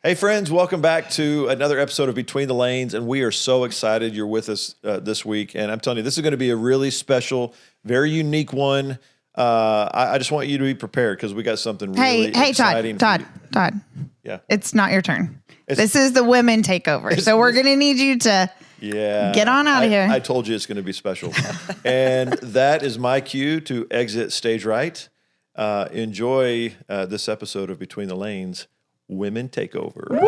Hey friends, welcome back to another episode of Between the Lanes, and we are so excited you're with us this week. And I'm telling you, this is going to be a really special, very unique one. I just want you to be prepared because we got something really exciting. Todd. Yeah, it's not your turn. This is the women takeover, so we're going to need you to get on out of here. I told you it's going to be special, and that is my cue to exit stage right. Enjoy this episode of Between the Lanes. Women Takeover. Woo!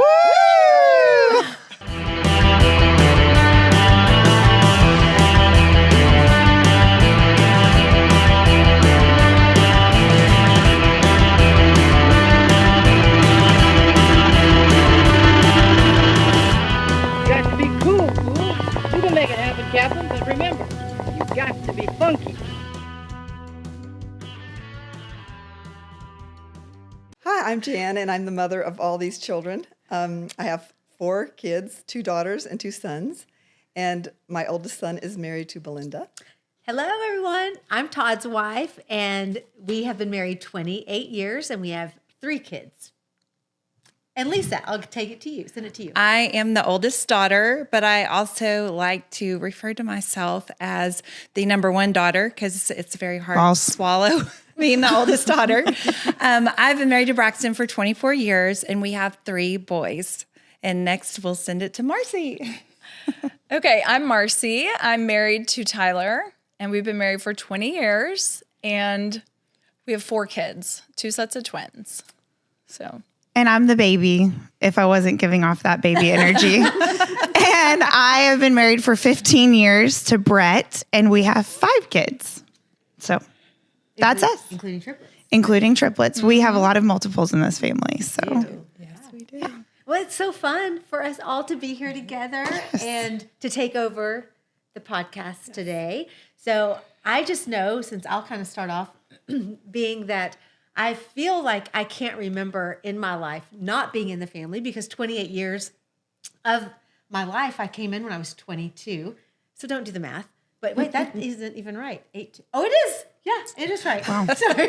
Got to be cool. You can make it happen, Captain, but remember, you got to be funky. Hi, I'm Jan, and I'm the mother of all these children. I have 4 kids, 2 daughters and 2 sons, and my oldest son is married to Belinda. Hello, everyone. I'm Todd's wife, and we have been married 28 years, and we have 3 kids. And Lisa, I'll take it to you, send it to you. I am the oldest daughter, but I also like to refer to myself as the number 1 daughter because it's very hard to swallow being the oldest daughter. I've been married to Braxton for 24 years, and we have 3 boys. And next, we'll send it to Marcy. Okay, I'm Marcy. I'm married to Tyler, and we've been married for 20 years, and we have 4 kids, 2 sets of twins. So... And I'm the baby, if I wasn't giving off that baby energy. And I have been married for 15 years to Brett, and we have 5 kids. So that's us. Including triplets. Including triplets. We have a lot of multiples in this family. So Yes, we do. Well, it's so fun for us all to be here together and to take over the podcast today. So I just know, since I'll kind of start off, being that I feel like I can't remember in my life not being in the family because 28 years of my life, I came in when I was 22. So don't do the math. But wait, that isn't even right. 8. Oh, it is. Yeah, it is right. Wow. Sorry.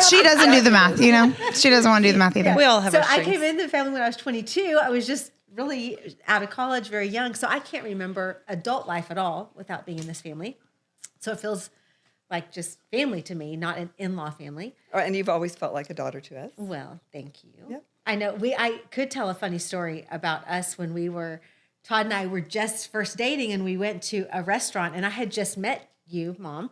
she doesn't do the math, you know? She doesn't want to do the math either. We all have So our I strengths. came into the family when I was 22. I was just really out of college, very young. So I can't remember adult life at all without being in this family. So it feels like just family to me, not an in-law family. And you've always felt like a daughter to us. Well, thank you. Yep. I know I could tell a funny story about us when Todd and I were just first dating, and we went to a restaurant, and I had just met you, Mom,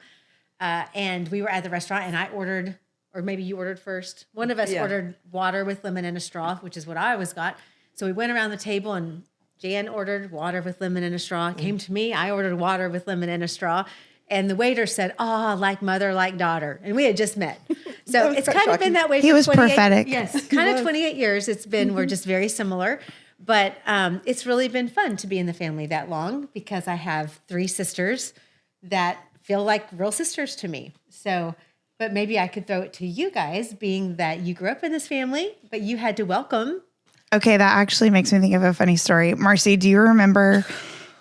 and we were at the restaurant, and I ordered, or maybe you ordered first. One of us ordered water with lemon and a straw, which is what I always got. So we went around the table, and Jan ordered water with lemon and a straw. Came to me, I ordered water with lemon and a straw. And the waiter said, "Oh, like mother, like daughter." And we had just met. So it's kind of been that way. He was 28 prophetic. Yes, kind of 28 years. It's been, we're just very similar. But it's really been fun to be in the family that long because I have 3 sisters that feel like real sisters to me. So, but maybe I could throw it to you guys, being that you grew up in this family, but you had to welcome. Okay, that actually makes me think of a funny story. Marcy, do you remember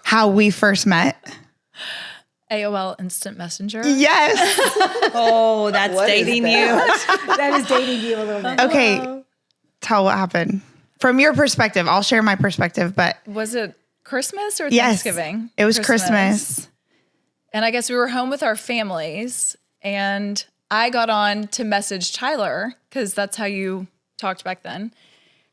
how we first met? AOL Instant Messenger. Yes. Oh, that's dating you. That is dating you a little bit. Okay, tell what happened. From your perspective, I'll share my perspective, but Was it Christmas or yes, Thanksgiving? it was Christmas. And I guess we were home with our families, and I got on to message Tyler because that's how you talked back then.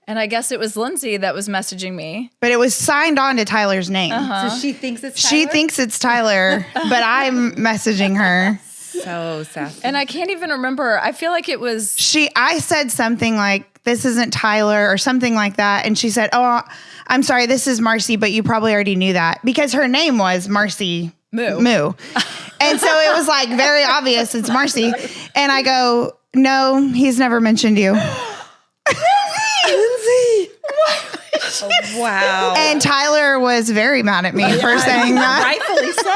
And I guess it was Lindsay that was messaging me. But it was signed on to Tyler's name. So she thinks it's Tyler? She thinks it's Tyler, but I'm messaging her. So sassy. And I can't even remember. I feel like it was... I said something like, "This isn't Tyler," or something like that. And she said, "Oh, I'm sorry, this is Marcy, but you probably already knew that." Because her name was Marcy Moo. And so it was like very obvious it's Marcy. And I go, "No, he's never mentioned you." Lindsay! Oh, wow. And Tyler was very mad at me for saying that. Rightfully so.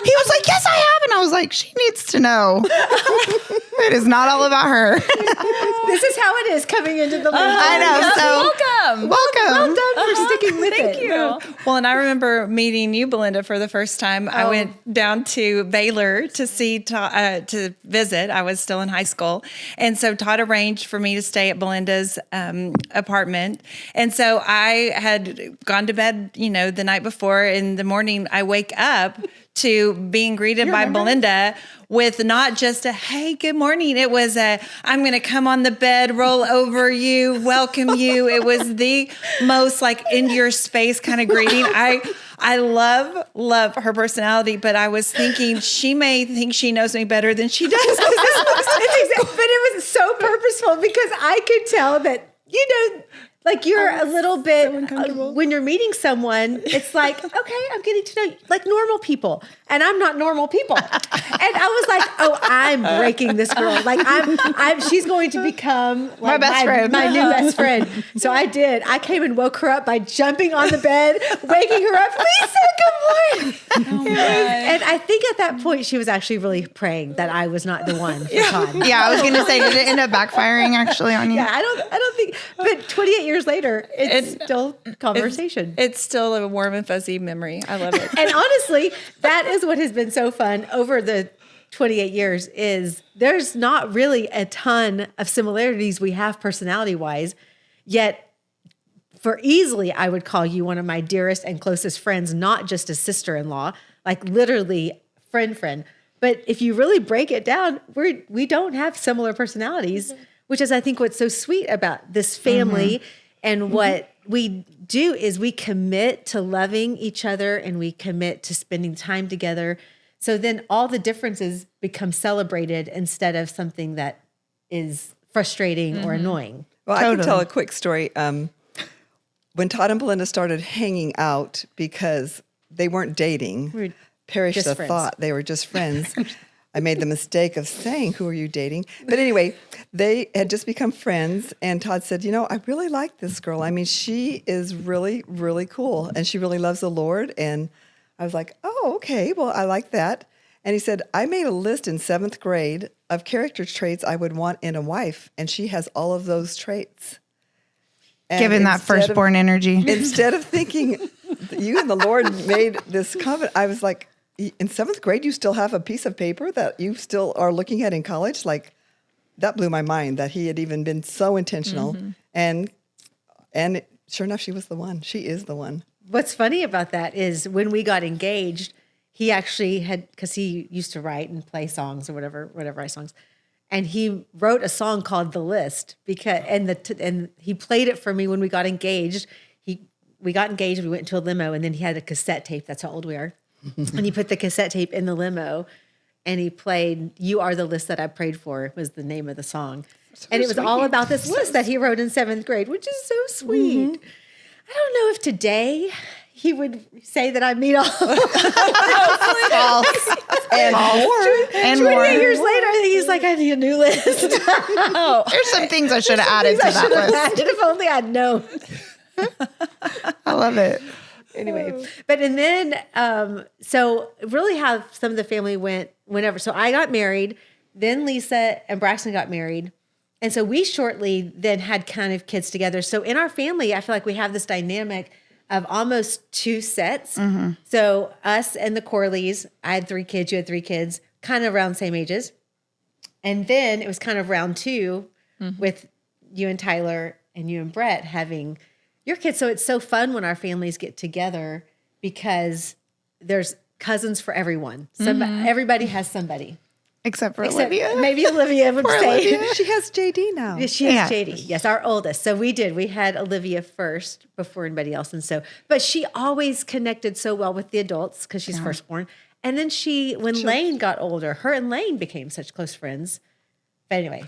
He was like, "Yes, I have." And I was like, "She needs to know. It is not all about her." This is how it is coming into the I know. So welcome. welcome. Well done for sticking with Thank you. Well, and I remember meeting you, Belinda, for the first time. I went down to Baylor to see to visit. I was still in high school, and so Todd arranged for me to stay at Belinda's apartment. And so I had gone to bed, the night before. In the morning, I wake up to being greeted by Belinda with not just a, hey, good morning. It was a, I'm going to come on the bed, roll over you, welcome you. It was the most like in your space kind of greeting. I love her personality, but I was thinking she may think she knows me better than she does. But it was so purposeful because I could tell that, like you're a little bit, when you're meeting someone, it's like, okay, I'm getting to know you like normal people. And I'm not normal people. And I was like, oh, I'm breaking this girl. Like she's going to become like my best friend. My new best friend. So I did. I came and woke her up by jumping on the bed, waking her up. Lisa, good morning. And I think at that point she was actually really praying that I was not the one for Todd. Yeah, I was going to say, did it end up backfiring actually on you? Yeah, I don't think, but 28 years later, it's still conversation. It's still a warm and fuzzy memory. I love it. And honestly, that is what has been so fun over the 28 years is there's not really a ton of similarities we have personality-wise, yet for easily, I would call you one of my dearest and closest friends, not just a sister-in-law, like literally friend. But if you really break it down, we don't have similar personalities, which is, I think, what's so sweet about this family. And what we do is we commit to loving each other and we commit to spending time together. So then all the differences become celebrated instead of something that is frustrating or annoying. Well, I can tell a quick story. When Todd and Belinda started hanging out because they weren't dating, perish the thought, they were just friends. I made the mistake of saying, who are you dating? But anyway, they had just become friends. And Todd said, I really like this girl. I mean, she is really, really cool. And she really loves the Lord. And I was like, oh, okay. Well, I like that. And he said, I made a list in 7th grade of character traits I would want in a wife. And she has all of those traits. And given that firstborn energy. Instead of thinking you and the Lord made this covenant, I was like, in 7th grade, you still have a piece of paper that you still are looking at in college? Like, that blew my mind that he had even been so intentional. And sure enough, she was the one. She is the one. What's funny about that is when we got engaged, he actually had, because he used to write and play songs or whatever write songs. And he wrote a song called "The List" and he played it for me when we got engaged. We got engaged, we went into a limo, and then he had a cassette tape. That's how old we are. And he put the cassette tape in the limo, and he played "You Are the List That I Prayed For" was the name of the song. And it was all about this list that he wrote in 7th grade, which is so sweet. I don't know if today he would say that I meet all False. And more. 28 years later, I think he's like, I need a new list. There's some things I should have added to that list. If only I'd known. I love it. Anyway, and then, so really how some of the family went whenever. So I got married, then Lisa and Braxton got married. And so we shortly then had kind of kids together. So in our family, I feel like we have this dynamic of almost 2 sets. So us and the Corleys, I had 3 kids, you had 3 kids, kind of around the same ages. And then it was kind of round 2 with you and Tyler and you and Brett having your kids. So it's so fun when our families get together because there's cousins for everyone. Everybody has somebody. Except Olivia. Maybe Olivia would say. Olivia. She has JD now. She has JD. Yes, our oldest. So we had Olivia first before anybody else. And so, but she always connected so well with the adults because she's firstborn. And then when Lane got older, her and Lane became such close friends. But anyway.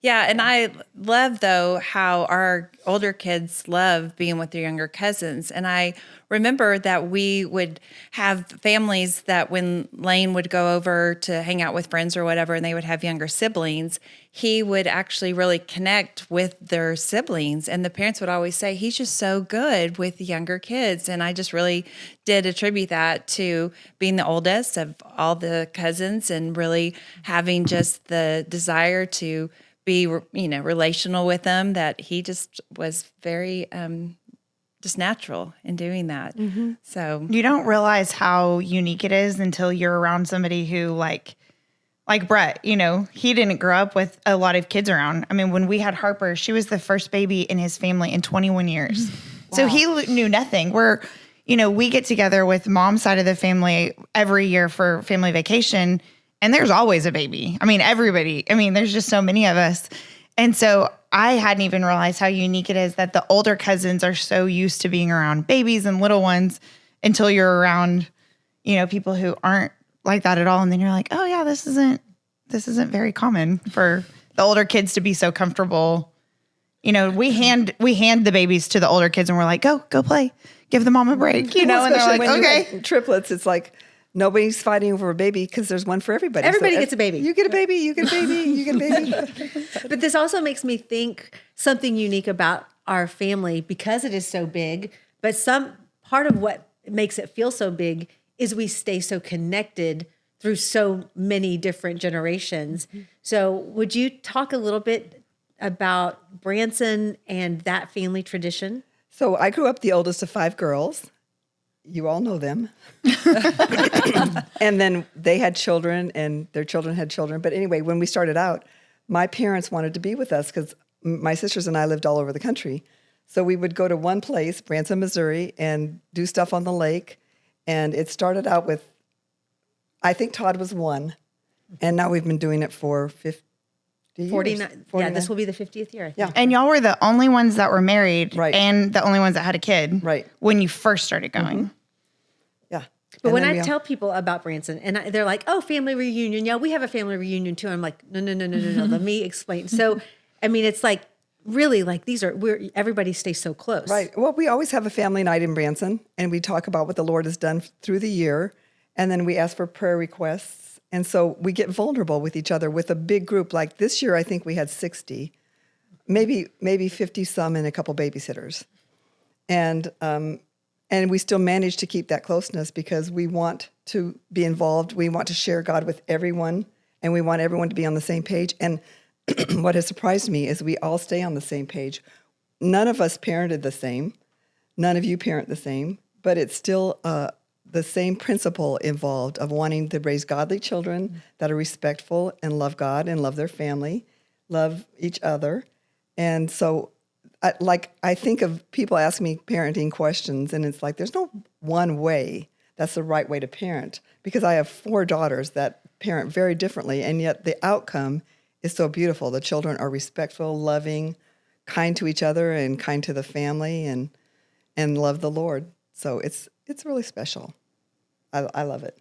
Yeah, and I love, though, how our older kids love being with their younger cousins. And I remember that we would have families that when Lane would go over to hang out with friends or whatever, and they would have younger siblings, he would actually really connect with their siblings. And the parents would always say, he's just so good with the younger kids. And I just really did attribute that to being the oldest of all the cousins and really having just the desire to be, relational with them, that he just was very just natural in doing that. So You don't realize how unique it is until you're around somebody who like Brett, he didn't grow up with a lot of kids around. I mean, when we had Harper, she was the first baby in his family in 21 years. So he knew nothing. We get together with mom's side of the family every year for family vacation, and there's always a baby. I mean, everybody. I mean, there's just so many of us. And so I hadn't even realized how unique it is that the older cousins are so used to being around babies and little ones until you're around, people who aren't like that at all. And then you're like, oh yeah, this isn't very common for the older kids to be so comfortable. We hand the babies to the older kids and we're like, go play, give the mom a break, and they're like, when okay. you have triplets, it's like nobody's fighting over a baby because there's one for everybody. Everybody gets a baby. You get a baby, you get a baby, you get a baby. But this also makes me think something unique about our family because it is so big. But some part of what makes it feel so big is we stay so connected through so many different generations. So would you talk a little bit about Branson and that family tradition? So I grew up the oldest of 5 girls. You all know them. And then they had children and their children had children. But anyway, when we started out, my parents wanted to be with us because my sisters and I lived all over the country. So we would go to one place, Branson, Missouri, and do stuff on the lake. And it started out with, I think Todd was 1. And now we've been doing it for 50 years. 49. Yeah, this will be the 50th year, I think. Yeah. And y'all were the only ones that were married, Right. and the only ones that had a kid, Right. when you first started going. Yeah. But And when then I tell people about Branson, and they're like, "Oh, family reunion." Yeah, we have a family reunion too. I'm like, no. Let me explain. So, I mean, it's like really like everybody stays so close. Right. Well, we always have a family night in Branson, and we talk about what the Lord has done through the year, and then we ask for prayer requests, and so we get vulnerable with each other with a big group. Like this year, I think we had 60, maybe 50 some, and a couple babysitters, and we still manage to keep that closeness because we want to be involved. We want to share God with everyone, and we want everyone to be on the same page. And what has surprised me is we all stay on the same page. None of us parented the same. None of you parent the same, but it's still the same principle involved of wanting to raise godly children that are respectful and love God and love their family, love each other. And so I think of people ask me parenting questions, and it's like there's no one way that's the right way to parent because I have 4 daughters that parent very differently, and yet the outcome is so beautiful. The children are respectful, loving, kind to each other, and kind to the family, and love the Lord. So it's really special. I love it.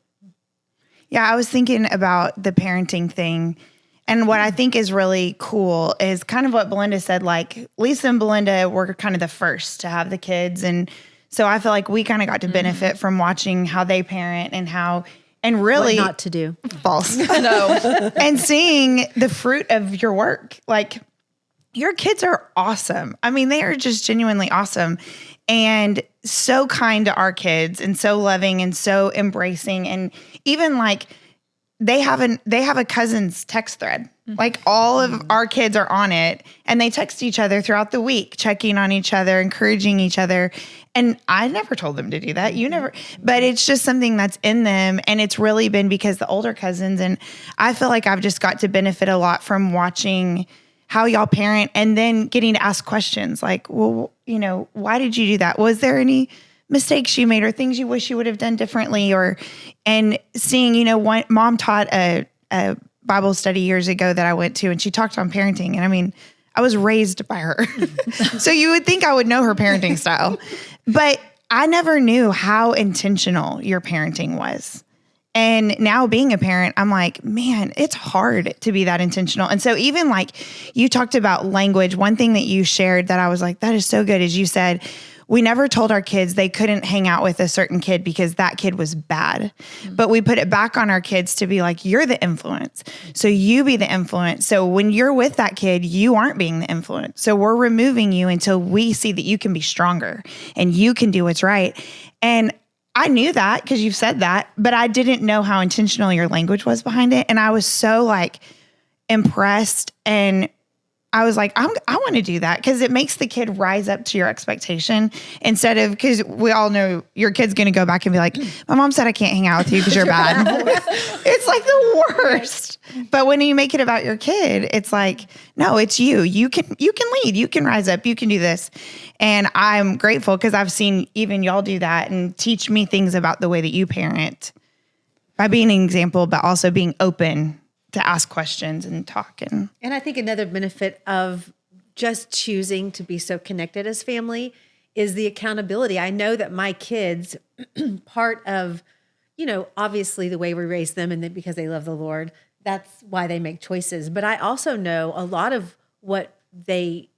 Yeah, I was thinking about the parenting thing. And what I think is really cool is kind of what Belinda said, like Lisa and Belinda were kind of the first to have the kids. And so I feel like we kind of got to benefit from watching how they parent and really What not to do. false. No. And seeing the fruit of your work. Like your kids are awesome. I mean, they are just genuinely awesome and so kind to our kids and so loving and so embracing. And even like they have a cousin's text thread. Like all of our kids are on it and they text each other throughout the week, checking on each other, encouraging each other. And I never told them to do that. You never, but it's just something that's in them. And it's really been because the older cousins, and I feel like I've just got to benefit a lot from watching how y'all parent and then getting to ask questions like, well, why did you do that? Was there any mistakes you made or things you wish you would have done differently? And seeing, one mom taught a Bible study years ago that I went to, and she talked on parenting. And I mean, I was raised by her. So you would think I would know her parenting style, but I never knew how intentional your parenting was. And now being a parent, I'm like, man, it's hard to be that intentional. And so even like you talked about language, one thing that you shared that I was like, that is so good, is you said, we never told our kids they couldn't hang out with a certain kid because that kid was bad. But we put it back on our kids to be like, you're the influence. So you be the influence. So when you're with that kid, you aren't being the influence. So we're removing you until we see that you can be stronger and you can do what's right. And I knew that because you've said that, but I didn't know how intentional your language was behind it. And I was so like impressed and I was like, I want to do that because it makes the kid rise up to your expectation instead of, because we all know your kid's going to go back and be like, my mom said I can't hang out with you because you're bad. It's like the worst. But when you make it about your kid, it's like, no, it's you. You can lead. You can rise up. You can do this. And I'm grateful because I've seen even y'all do that and teach me things about the way that you parent by being an example, but also being open to ask questions and talk. And I think another benefit of just choosing to be so connected as family is the accountability. I know that my kids, part of, obviously the way we raise them and that because they love the Lord, that's why they make choices. But I also know a lot of what they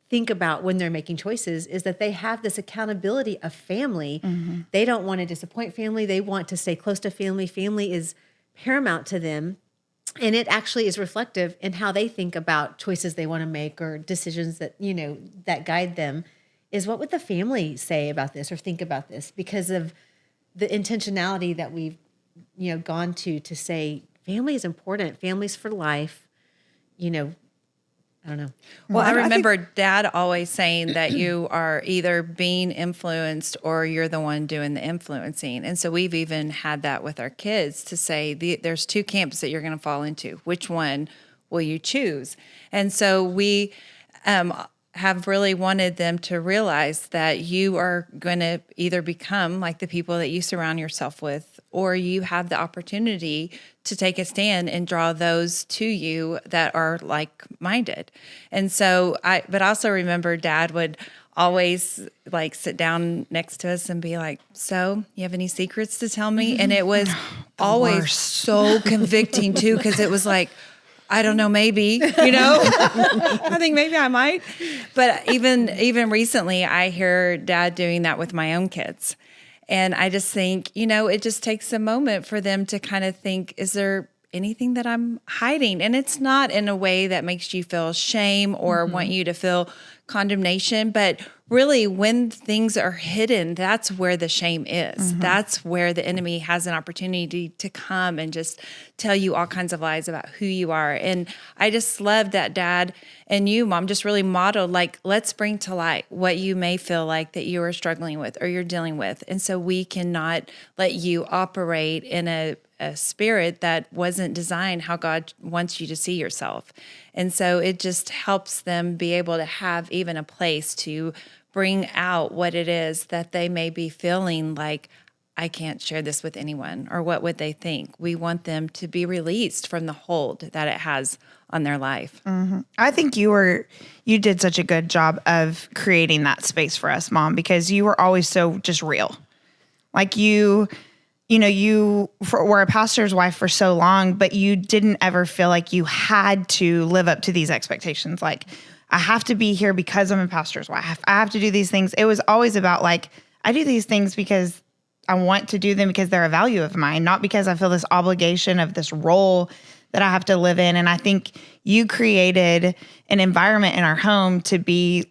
think about when they're making choices is that they have this accountability of family. Mm-hmm. They don't want to disappoint family. They want to stay close to family. Family is paramount to them. And it actually is reflective in how they think about choices they want to make or decisions that, that guide them. Is what would the family say about this or think about this? Because of the intentionality that we've, gone to say family is important. Family's for life. I don't know. Well, I remember Dad always saying that you are either being influenced or you're the one doing the influencing. And so we've even had that with our kids to say there's two camps that you're going to fall into. Which one will you choose? And so we have really wanted them to realize that you are going to either become like the people that you surround yourself with, or you have the opportunity to take a stand and draw those to you that are like-minded. And so but also remember Dad would always sit down next to us and be like, so you have any secrets to tell me? And it was always so convicting too, because it was like, I don't know, maybe, I think maybe I might. But even recently, I hear Dad doing that with my own kids. And I just think, it just takes a moment for them to kind of think, is there anything that I'm hiding? And it's not in a way that makes you feel shame or want you to feel condemnation, but really when things are hidden, that's where the shame is. Mm-hmm. That's where the enemy has an opportunity to come and just tell you all kinds of lies about who you are. And I just love that Dad and you, Mom, just really modeled, let's bring to light what you may feel like that you are struggling with or you're dealing with. And so we cannot let you operate in a spirit that wasn't designed how God wants you to see yourself. And so it just helps them be able to have even a place to bring out what it is that they may be feeling like, I can't share this with anyone, or what would they think? We want them to be released from the hold that it has on their life. Mm-hmm. I think you did such a good job of creating that space for us, Mom, because you were always so just real. Like you were a pastor's wife for so long, but you didn't ever feel like you had to live up to these expectations. Like, I have to be here because I'm a pastor's wife. I have to do these things. It was always about I do these things because I want to do them because they're a value of mine, not because I feel this obligation of this role that I have to live in. And I think you created an environment in our home to be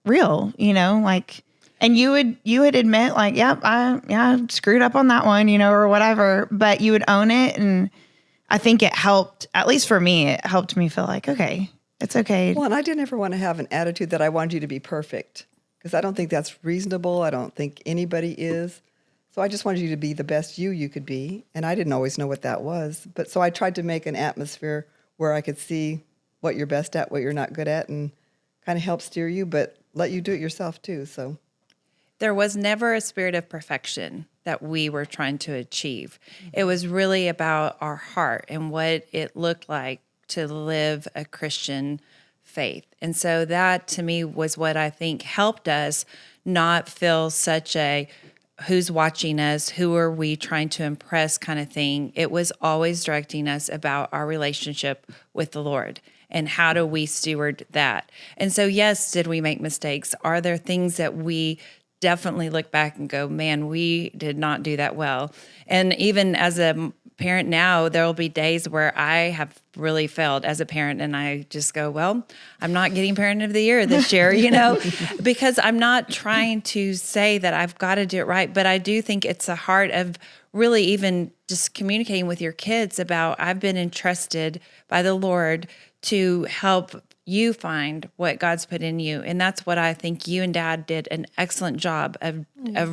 real, and you would admit yep, I screwed up on that one, or whatever, but you would own it. And I think it helped, at least for me, it helped me feel like, okay, it's okay. Well, and I didn't ever want to have an attitude that I wanted you to be perfect, because I don't think that's reasonable. I don't think anybody is. So I just wanted you to be the best you could be. And I didn't always know what that was. But so I tried to make an atmosphere where I could see what you're best at, what you're not good at, and kind of help steer you, but let you do it yourself too. So there was never a spirit of perfection that we were trying to achieve. It was really about our heart and what it looked like to live a Christian faith. And so that to me was what I think helped us not feel such a who's watching us, who are we trying to impress kind of thing. It was always directing us about our relationship with the Lord and how do we steward that. And so, yes, did we make mistakes? Are there things that we definitely look back and go, man, we did not do that well? And even as a parent now, there will be days where I have really failed as a parent, and I just go, well, I'm not getting Parent of the Year this year, because I'm not trying to say that I've got to do it right, but I do think it's a heart of really even just communicating with your kids about, I've been entrusted by the Lord to help you find what God's put in you. And that's what I think you and Dad did an excellent job of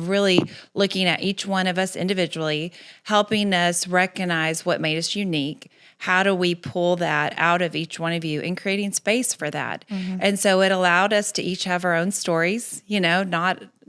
really looking at each one of us individually, helping us recognize what made us unique. How do we pull that out of each one of you and creating space for that? And so it allowed us to each have our own stories,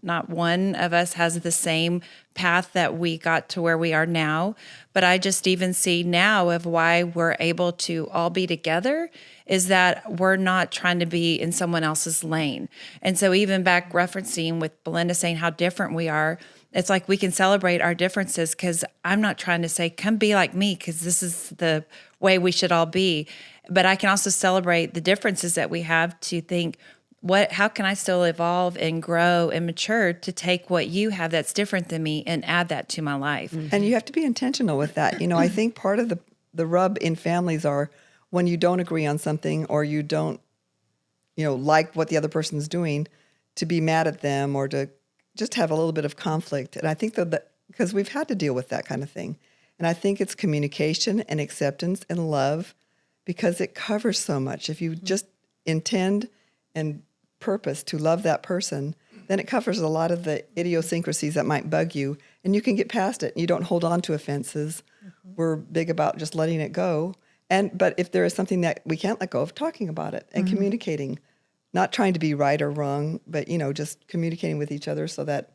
not one of us has the same path that we got to where we are now. But I just even see now of why we're able to all be together is that we're not trying to be in someone else's lane. And so even back referencing with Belinda saying how different we are, it's like we can celebrate our differences because I'm not trying to say, come be like me because this is the way we should all be. But I can also celebrate the differences that we have to think, how can I still evolve and grow and mature to take what you have that's different than me and add that to my life? And you have to be intentional with that. I think part of the rub in families are when you don't agree on something or you don't, like what the other person's doing, to be mad at them or to just have a little bit of conflict. And I think that because we've had to deal with that kind of thing. And I think it's communication and acceptance and love because it covers so much. If you just intend and purpose to love that person, then it covers a lot of the idiosyncrasies that might bug you, and you can get past it. You don't hold on to offenses. We're big about just letting it go. But if there is something that we can't let go of, talking about it and communicating, not trying to be right or wrong, but just communicating with each other so that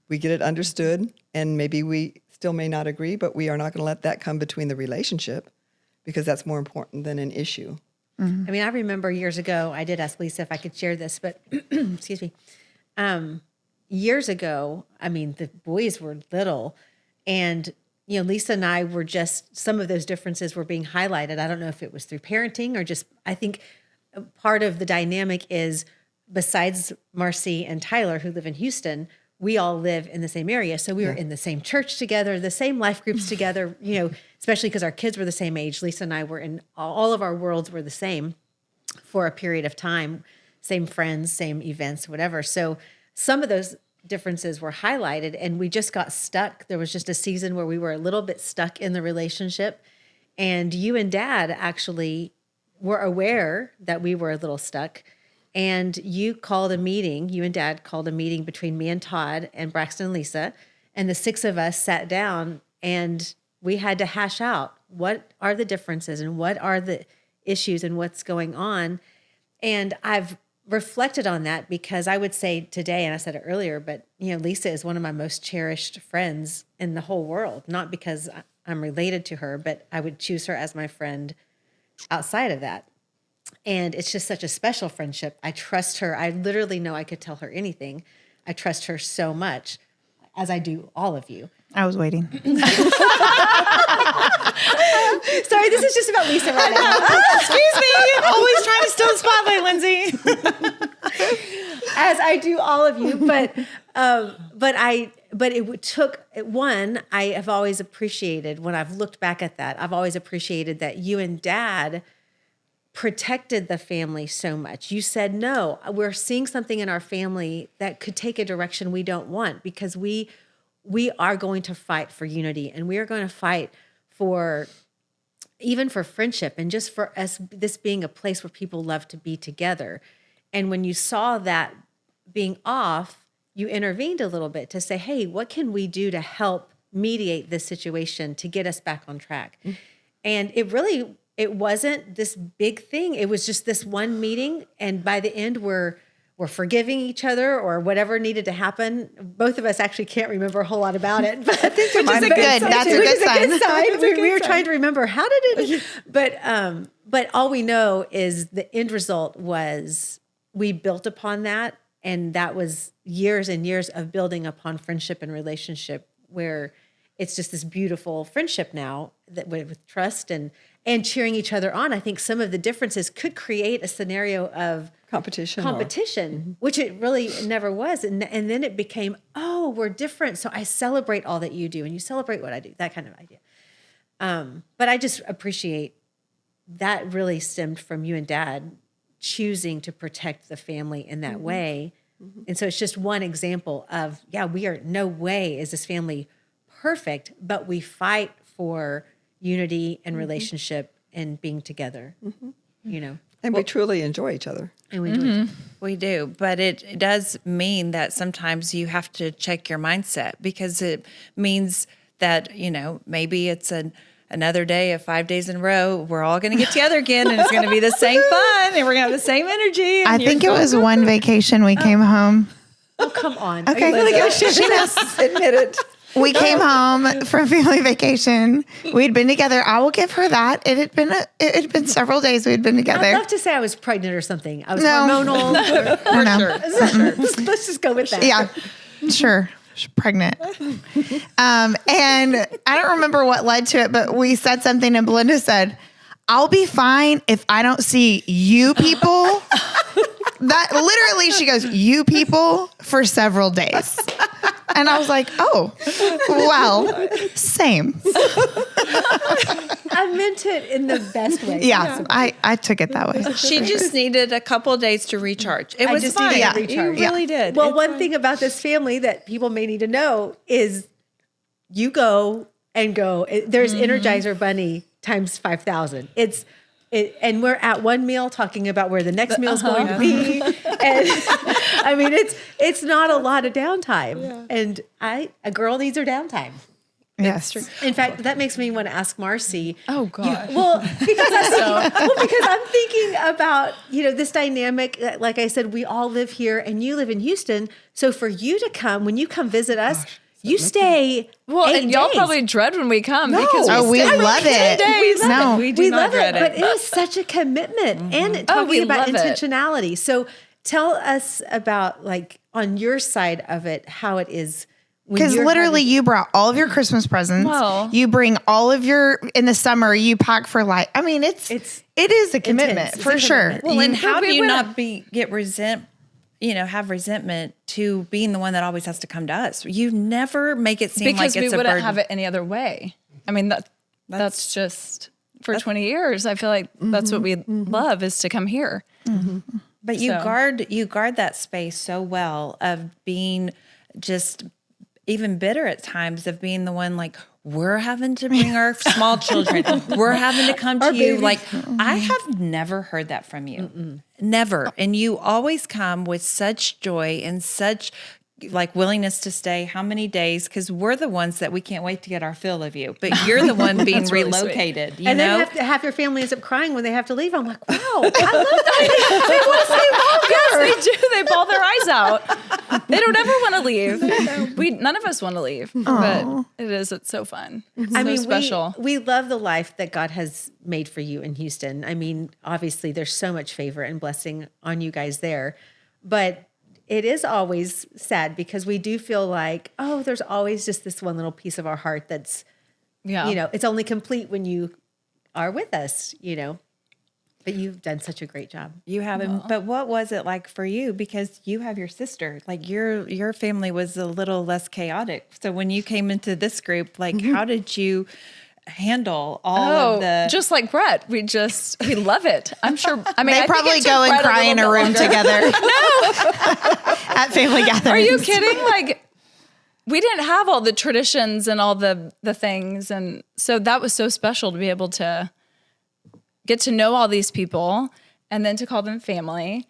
we get it understood. And maybe we still may not agree, but we are not going to let that come between the relationship because that's more important than an issue. I mean, I remember years ago, I did ask Lisa if I could share this, but excuse me. Years ago, I mean, the boys were little and, Lisa and I were some of those differences were being highlighted. I don't know if it was through parenting or just, I think part of the dynamic is besides Marcy and Tyler who live in Houston, we all live in the same area. So we were in the same church together, the same life groups together, especially because our kids were the same age. Lisa and I were in all of our worlds were the same for a period of time, same friends, same events, whatever. So some of those differences were highlighted and we just got stuck. There was just a season where we were a little bit stuck in the relationship. And you and Dad actually were aware that we were a little stuck. And you and Dad called a meeting between me and Todd and Braxton and Lisa. And the six of us sat down and we had to hash out what are the differences and what are the issues and what's going on. And I've reflected on that because I would say today, and I said it earlier, but Lisa is one of my most cherished friends in the whole world, not because I'm related to her, but I would choose her as my friend outside of that. And it's just such a special friendship. I trust her. I literally know I could tell her anything. I trust her so much, as I do all of you. I was waiting. Sorry, this is just about Lisa right now. Excuse me. Always trying to steal the spotlight, Lindsay. As I do all of you, but it took one. I have always appreciated when I've looked back at that. I've always appreciated that you and Dad protected the family so much. You said, no, we're seeing something in our family that could take a direction we don't want because we are going to fight for unity and we are going to fight even for friendship and just for us, this being a place where people love to be together. And when you saw that being off, you intervened a little bit to say, hey, what can we do to help mediate this situation to get us back on track? Mm-hmm. And it wasn't this big thing. It was just this one meeting. And by the end, we're forgiving each other or whatever needed to happen. Both of us actually can't remember a whole lot about it. But I think that's a good sign. We were trying to remember how did it, but all we know is the end result was we built upon that. And that was years and years of building upon friendship and relationship where it's just this beautiful friendship now that with trust and cheering each other on. I think some of the differences could create a scenario of competition, mm-hmm. which it really never was. And then it became, oh, we're different. So I celebrate all that you do and you celebrate what I do, that kind of idea. But I just appreciate that really stemmed from you and Dad choosing to protect the family in that mm-hmm. way. Mm-hmm. And so it's just one example of, no way is this family perfect, but we fight for unity and relationship and being together, mm-hmm. And we truly enjoy each other. And we do it. We do, but it does mean that sometimes you have to check your mindset, because it means that, maybe it's another day of 5 days in a row. We're all going to get together again, and it's going to be the same fun, and we're going to have the same energy. I think it was one vacation we came home. Oh, come on. Okay. She knows. Admit it. We came home from family vacation. We'd been together. I will give her that. It had been several days we'd been together. I'd love to say I was pregnant or something. I was No. hormonal. No. Let's just go with that. Yeah, sure. She's pregnant. And I don't remember what led to it, but we said something and Belinda said, I'll be fine if I don't see you people. That literally, she goes, you people, for several days. And I was like, oh, well, same. I meant it in the best way. Yeah, I took it that way. She just needed a couple of days to recharge. It was just fine. needed Yeah. to recharge. You really did. Well, It's one fine. thing about this family that people may need to know is you go and go. There's Energizer Bunny times 5,000. And we're at one meal talking about where the next meal is going to be. And I mean, it's not a lot of downtime. Yeah. And a girl needs her downtime. Yes. In fact, that makes me want to ask Marcy. Oh God. Because I'm thinking about, this dynamic. Like I said, we all live here and you live in Houston. So for you to come, when you come visit us, you stay Well, 8 and y'all days. probably dread when we come because We love it. We love it. We do We not love dread it, it. but it is such a commitment. And talking we about love it. intentionality. So tell us about, like, on your side of it, how it is. Because literally you brought all of your Christmas presents. Well- You bring all of in the summer, you pack for life. I mean, it is a commitment It's for a sure. commitment. Well, and how do we you went not have resentment to being the one that always has to come to us? You never make it seem because like it's we a wouldn't burden. have it any other way. I mean, that's just for 20 years. I feel like that's what we love is to come here. But you So- guard that space so well of being just even bitter at times, of being the one like, we're having to bring our small children. We're having to come to you. Like, I have never heard that from you. Never. And you always come with such joy and such like willingness to stay. How many days? Because we're the ones that we can't wait to get our fill of you. But you're the one being really sweet. relocated. You And know? then half your family ends up crying when they have to leave. I'm like, wow, I love that. They want to stay longer. Yes, they do. They bawl their eyes out. They don't ever want to leave. None of us want to leave, but it's so fun. It's so special. We love the life that God has made for you in Houston. I mean, obviously there's so much favor and blessing on you guys there, but it is always sad because we do feel like, oh, there's always just this one little piece of our heart that's, it's only complete when you are with us, But you've done such a great job. You haven't. But what was it like for you? Because you have your sister. Like your family was a little less chaotic. So when you came into this group, like how did you handle all of the? Just like Brett, we love it. I'm sure. I mean, They I think probably it took go and Brett cry in a little room bit longer. together. At family gatherings. Are you kidding? Like, we didn't have all the traditions and all the things, and so that was so special to be able to get to know all these people and then to call them family.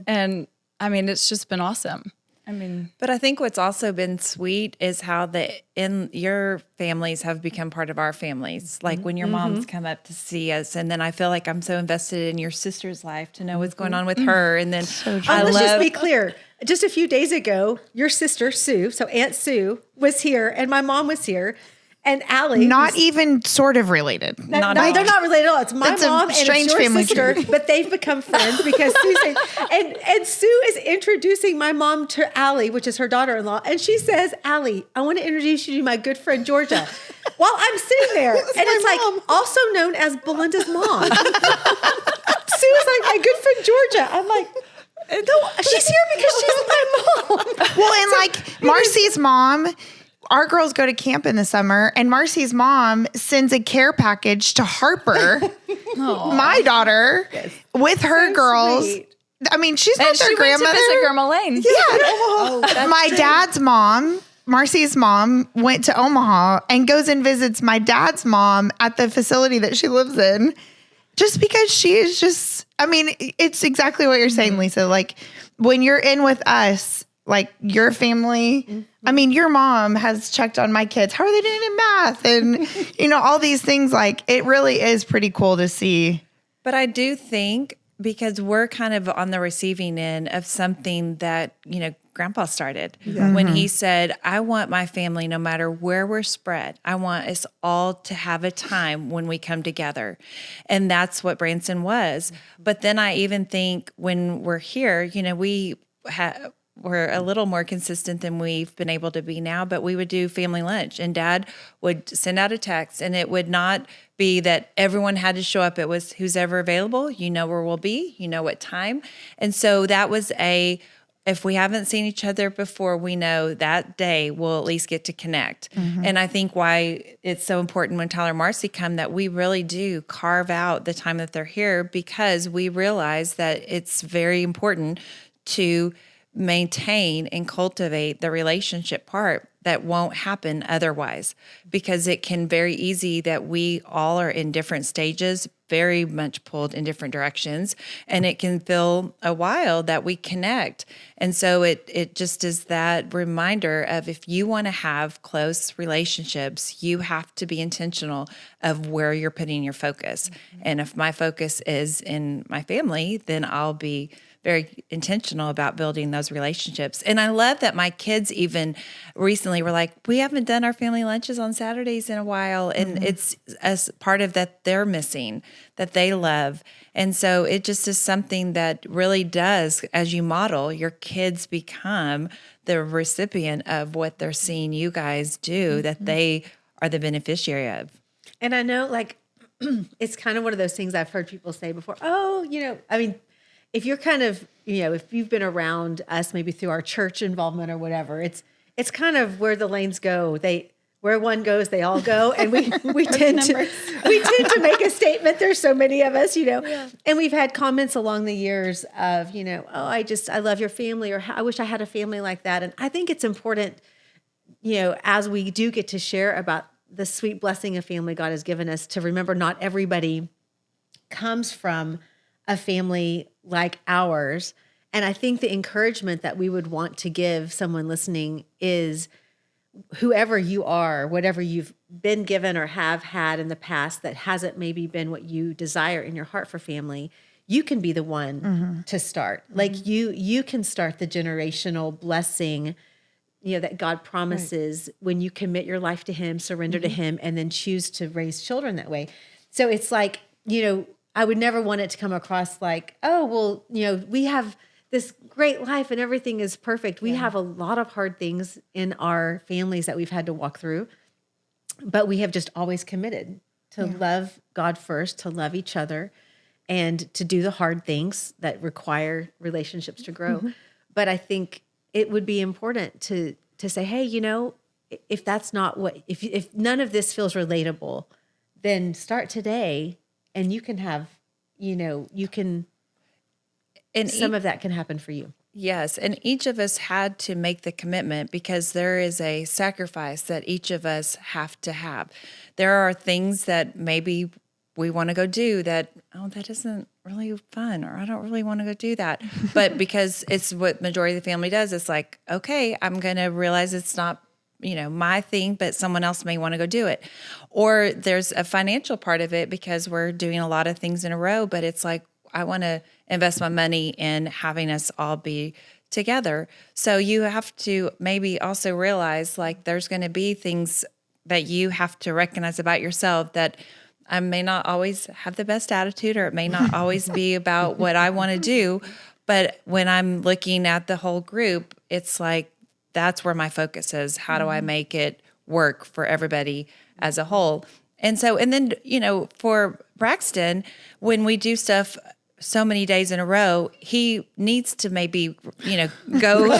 And I mean, it's just been awesome. I mean, but I think what's also been sweet is how your families have become part of our families. Like when your moms come up to see us, and then I feel like I'm so invested in your sister's life to know what's going on with her. And then Let's just be clear. Just a few days ago, your sister Sue, so Aunt Sue, was here, and my mom was here, and Allie. Not even sort of related. They're not related at all. It's my That's a mom and strange it's your family sister, tree. but they've become friends because Susan and Sue is introducing my mom to Allie, which is her daughter-in-law, and she says, "Allie, I want to introduce you to my good friend Georgia." While I'm sitting there, and it's like also known as Belinda's mom. Sue is like my good friend Georgia. I'm like. No, she's here because she's my mom. Well, and like Marcy's mom, our girls go to camp in the summer, and Marcy's mom sends a care package to Harper, my daughter, with her girls. Sweet. I mean, she's not and their she went grandmother. to visit Grandma Lane. Yeah. My dad's mom, Marcy's mom, went to Omaha and goes and visits my dad's mom at the facility that she lives in just because she is just, I mean, it's exactly what you're saying, Lisa. Like when you're in with us, like your family, I mean, your mom has checked on my kids. How are they doing in math? And, all these things, like it really is pretty cool to see. But I do think because we're kind of on the receiving end of something that, Grandpa started when he said, I want my family, no matter where we're spread, I want us all to have a time when we come together. And that's what Branson was. But then I even think when we're here, we're a little more consistent than we've been able to be now, but we would do family lunch and Dad would send out a text, and it would not be that everyone had to show up. It was who's ever available, where we'll be, what time. And so that was if we haven't seen each other before, we know that day we'll at least get to connect. And I think why it's so important when Tyler and Marcy come that we really do carve out the time that they're here, because we realize that it's very important to maintain and cultivate the relationship part that won't happen otherwise, because it can very easy that we all are in different stages, very much pulled in different directions, and it can feel a while that we connect. And so it just is that reminder of, if you want to have close relationships, you have to be intentional of where you're putting your focus. And if my focus is in my family, then I'll be very intentional about building those relationships. And I love that my kids even recently were like, we haven't done our family lunches on Saturdays in a while. And it's as part of that they're missing, that they love. And so it just is something that really does, as you model, your kids become the recipient of what they're seeing you guys do, that they are the beneficiary of. And I know, it's kind of one of those things I've heard people say before. If you're kind of, if you've been around us, maybe through our church involvement or whatever, it's kind of where the lanes go. Where one goes, they all go. And we tend to make a statement. There's so many of us, and we've had comments along the years of, I love your family, or I wish I had a family like that. And I think it's important, as we do get to share about the sweet blessing of family God has given us, to remember not everybody comes from a family like ours. And I think the encouragement that we would want to give someone listening is, whoever you are, whatever you've been given or have had in the past that hasn't maybe been what you desire in your heart for family, you can be the one to start. Like you can start the generational blessing, that God promises when you commit your life to Him, surrender to Him, and then choose to raise children that way. So it's like, I would never want it to come across like, oh, well, we have this great life and everything is perfect. We have a lot of hard things in our families that we've had to walk through, but we have just always committed to love God first, to love each other, and to do the hard things that require relationships to grow. But I think it would be important to say, hey, if that's not if none of this feels relatable, then start today. And you can have, some of that can happen for you. Yes. And each of us had to make the commitment, because there is a sacrifice that each of us have to have. There are things that maybe we want to go do that isn't really fun, or I don't really want to go do that. But because it's what majority of the family does, it's like, okay, I'm going to realize it's not my thing, but someone else may want to go do it. Or there's a financial part of it, because we're doing a lot of things in a row, but it's like, I want to invest my money in having us all be together. So you have to maybe also realize, like, there's going to be things that you have to recognize about yourself, that I may not always have the best attitude, or it may not always be about what I want to do. But when I'm looking at the whole group, it's like, that's where my focus is. How do I make it work for everybody as a whole? And then, for Braxton, when we do stuff so many days in a row, he needs to maybe, go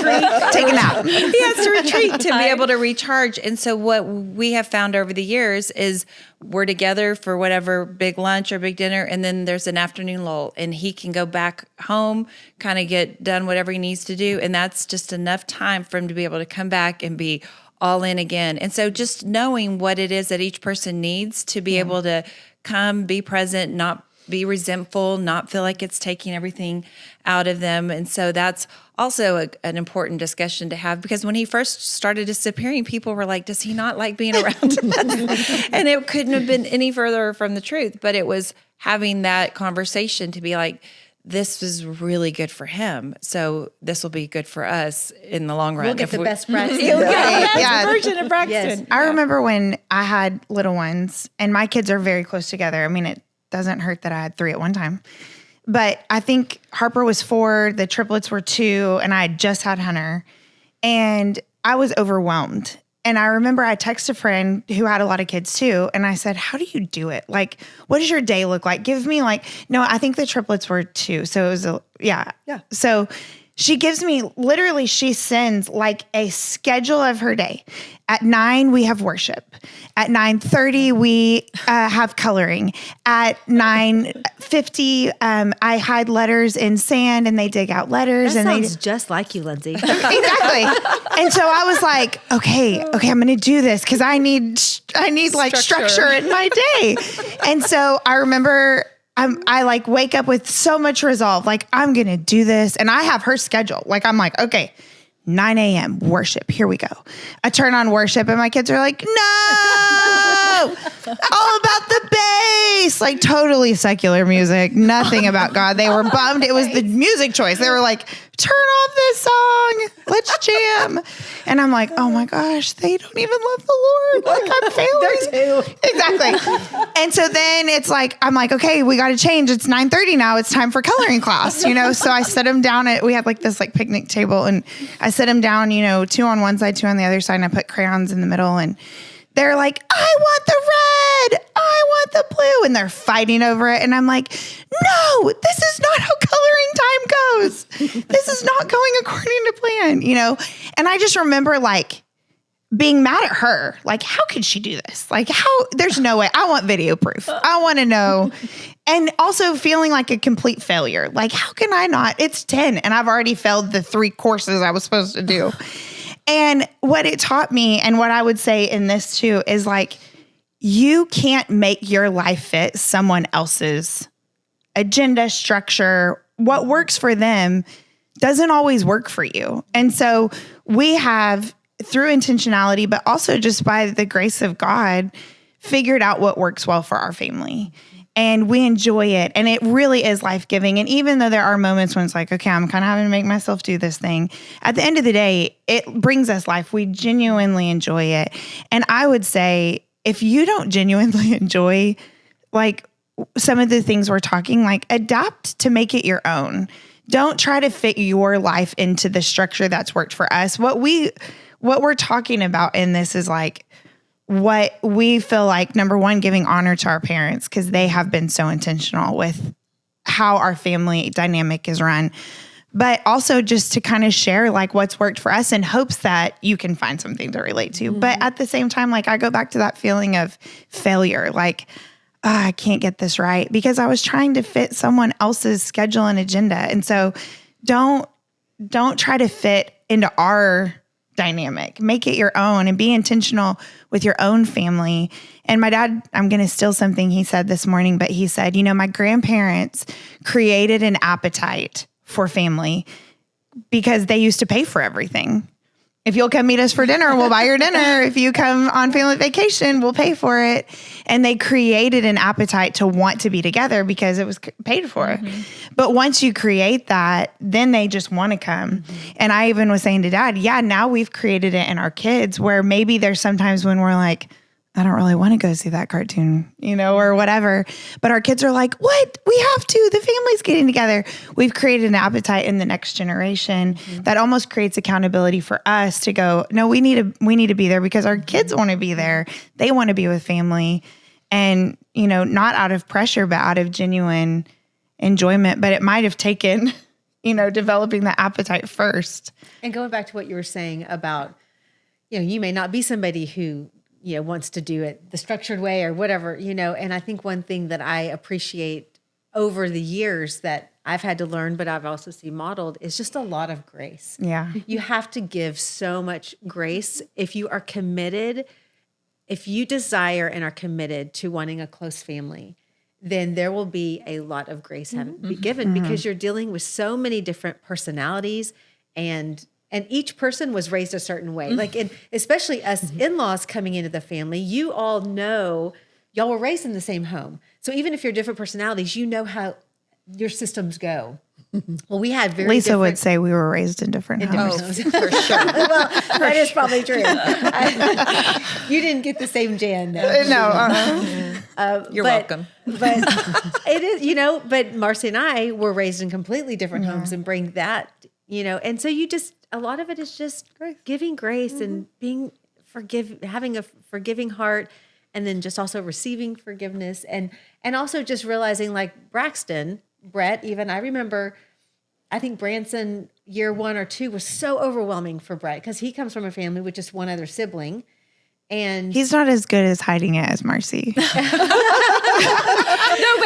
take a nap. He has to retreat to be able to recharge. And so what we have found over the years is we're together for whatever big lunch or big dinner, and then there's an afternoon lull, and he can go back home, kind of get done whatever he needs to do. And that's just enough time for him to be able to come back and be all in again. And so just knowing what it is that each person needs to be able to come, be present, not be resentful, not feel like it's taking everything out of them. And so that's also an important discussion to have, because when he first started disappearing, people were like, does he not like being around us? And it couldn't have been any further from the truth. But it was having that conversation to be like, this was really good for him, so this will be good for us in the long run. We'll get the best Braxton. Version of Braxton. Yes. I remember when I had little ones, and my kids are very close together. I mean, it doesn't hurt that I had 3 at one time. But I think Harper was 4, the triplets were 2, and I had just had Hunter. And I was overwhelmed. And I remember I texted a friend who had a lot of kids too. And I said, how do you do it? Like, what does your day look like? Give me no, I think the triplets were 2. So it was yeah. So she gives me, literally, she sends like a schedule of her day. At 9, we have worship. At 9:30, we have coloring. At 9:50, I hide letters in sand and they dig out letters. That and sounds just like you, Lindsay. Exactly. And so I was like, okay, I'm going to do this because I need like structure in my day. And so I remember I like wake up with so much resolve, like I'm going to do this. And I have her schedule. Like, I'm like, okay, 9 a.m. worship. Here we go. I turn on worship and my kids are like, no, all about the bass, like totally secular music, nothing about God. They were bummed. It was the music choice. They were like, turn off this song. Let's jam. And I'm like, oh my gosh, they don't even love the Lord. Like, I'm failing. Exactly. And so then it's like, I'm like, okay, we got to change. It's 9:30 now. It's time for coloring class, So I set them down we had like this like picnic table, and I set them down, 2 on one side, 2 on the other side. And I put crayons in the middle, and they're like, I want the red. I want the blue. And they're fighting over it. And I'm like, no, this is not how coloring time goes. This is not going according to plan, And I just remember like being mad at her. Like, how could she do this? Like, there's no way. I want video proof. I want to know. And also feeling like a complete failure. Like, how can I not? It's 10 and I've already failed the 3 courses I was supposed to do. And what it taught me, and what I would say in this too, is like, you can't make your life fit someone else's agenda, structure. What works for them doesn't always work for you. And so we have, through intentionality, but also just by the grace of God, figured out what works well for our family. And we enjoy it. And it really is life-giving. And even though there are moments when it's like, okay, I'm kind of having to make myself do this thing, at the end of the day, it brings us life. We genuinely enjoy it. And I would say, if you don't genuinely enjoy like some of the things we're talking, like adapt to make it your own. Don't try to fit your life into the structure that's worked for us. What we're talking about in this is like, what we feel like, number one, giving honor to our parents, because they have been so intentional with how our family dynamic is run, but also just to kind of share like what's worked for us in hopes that you can find something to relate to. Mm-hmm. But at the same time, like I go back to that feeling of failure, like, I can't get this right because I was trying to fit someone else's schedule and agenda. And so don't try to fit into our dynamic. Make it your own and be intentional with your own family. And my dad, I'm going to steal something he said this morning, but he said, my grandparents created an appetite for family because they used to pay for everything. If you'll come meet us for dinner, we'll buy your dinner. If you come on family vacation, we'll pay for it. And they created an appetite to want to be together because it was paid for. Mm-hmm. But once you create that, then they just want to come. Mm-hmm. And I even was saying to Dad, now we've created it in our kids where maybe there's sometimes when we're like, I don't really want to go see that cartoon, or whatever. But our kids are like, what? We have to. The family's getting together. We've created an appetite in the next generation that almost creates accountability for us to go, no, we need to be there because our kids want to be there. They want to be with family. And, not out of pressure, but out of genuine enjoyment. But it might have taken, developing the appetite first. And going back to what you were saying about, you may not be somebody who wants to do it the structured way or whatever, and I think one thing that I appreciate over the years that I've had to learn, but I've also seen modeled, is just a lot of grace. Yeah. You have to give so much grace if you are committed, if you desire and are committed to wanting a close family then there will be a lot of grace be given because you're dealing with so many different personalities and each person was raised a certain way. Like, especially us in-laws coming into the family, you all know, y'all were raised in the same home. So even if you're different personalities, you know how your systems go. Well, we had very Lisa would say we were raised in different homes. for sure. Well, that is probably true. You didn't get the same Jan. No. You're welcome. But it is, but Marcy and I were raised in completely different homes and bring that, and so a lot of it is just giving grace and being having a forgiving heart, and then just also receiving forgiveness and also just realizing, like Braxton, Brett, even I remember, I think Branson year 1 or 2 was so overwhelming for Brett because he comes from a family with just one other sibling. And he's not as good as hiding it as Marcy. No, but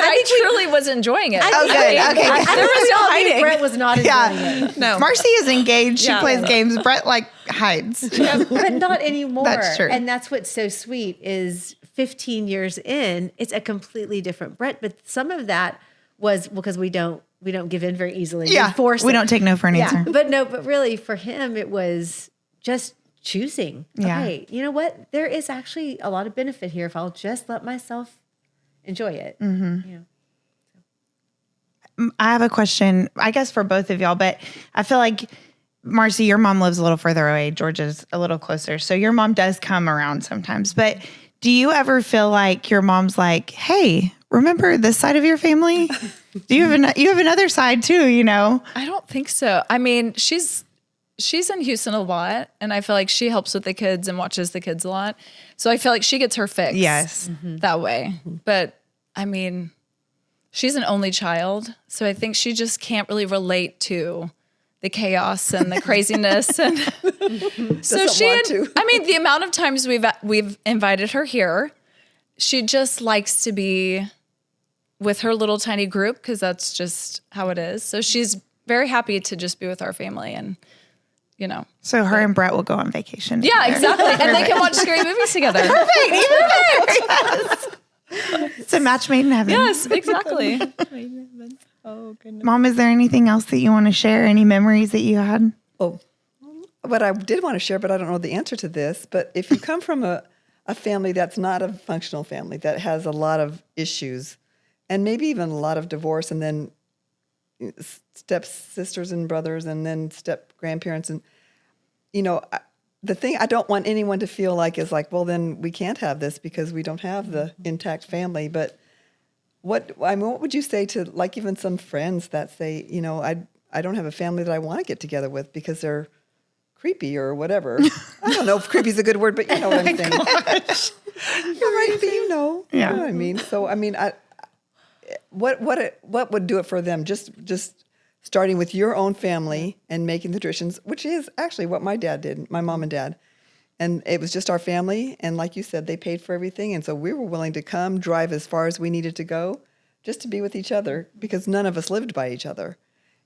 I truly was enjoying it. Oh, good. Okay. There was no hiding. Brett was not enjoying it. No. Marcy is engaged. She plays games. Brett hides. But not anymore. That's true. And that's what's so sweet is 15 years in, it's a completely different Brett. But some of that was because we don't give in very easily. Yeah. We don't take no for an answer. But really for him, it was just choosing. Yeah. Okay, you know what? There is actually a lot of benefit here if I'll just let myself enjoy it. Mm-hmm. I have a question, I guess for both of y'all, but I feel like Marcy, your mom lives a little further away. Georgia's a little closer. So your mom does come around sometimes, but do you ever feel like your mom's like, hey, remember this side of your family? Do you have another side too, I don't think so. I mean, she's in Houston a lot, and I feel like she helps with the kids and watches the kids a lot. So I feel like she gets her fix that way. But I mean, she's an only child, so I think she just can't really relate to the chaos and the craziness. And so the amount of times we've invited her here, she just likes to be with her little tiny group because that's just how it is. So she's very happy to just be with our family and, So her and Brett will go on vacation. Yeah, exactly. And they can watch scary movies together. Perfect. Yes. It's a match made in heaven. Yes, exactly. Oh, goodness. Mom, is there anything else that you want to share? Any memories that you had? Oh, what I did want to share, but I don't know the answer to this, but if you come from a family that's not a functional family, that has a lot of issues, and maybe even a lot of divorce, and then step sisters and brothers, and then step grandparents, and the thing I don't want anyone to feel like is like, well, then we can't have this because we don't have the intact family. But what would you say to like even some friends that say, I don't have a family that I want to get together with because they're creepy or whatever. I don't know if creepy is a good word, but you know what I'm saying. You're right, but you know what I mean. So I mean, what would do it for them? Just starting with your own family and making the traditions, which is actually what my dad did, my mom and dad. And it was just our family. And like you said, they paid for everything. And so we were willing to come, drive as far as we needed to go just to be with each other because none of us lived by each other.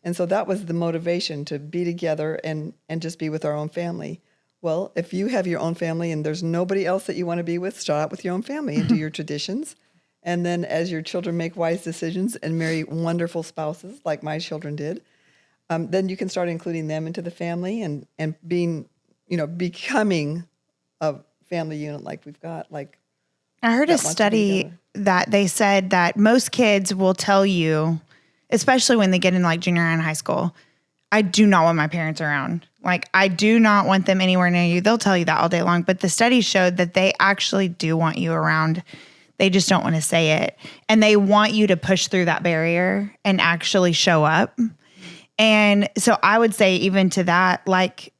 And so that was the motivation to be together and just be with our own family. Well, if you have your own family and there's nobody else that you want to be with, start with your own family and do your traditions. And then as your children make wise decisions and marry wonderful spouses like my children did, then you can start including them into the family and being, becoming a family unit like we've got. Like I heard a study that they said that most kids will tell you, especially when they get in like junior high and high school, I do not want my parents around. Like, I do not want them anywhere near you. They'll tell you that all day long. But the study showed that they actually do want you around. They just don't want to say it. And they want you to push through that barrier and actually show up. And so I would say even to that, like,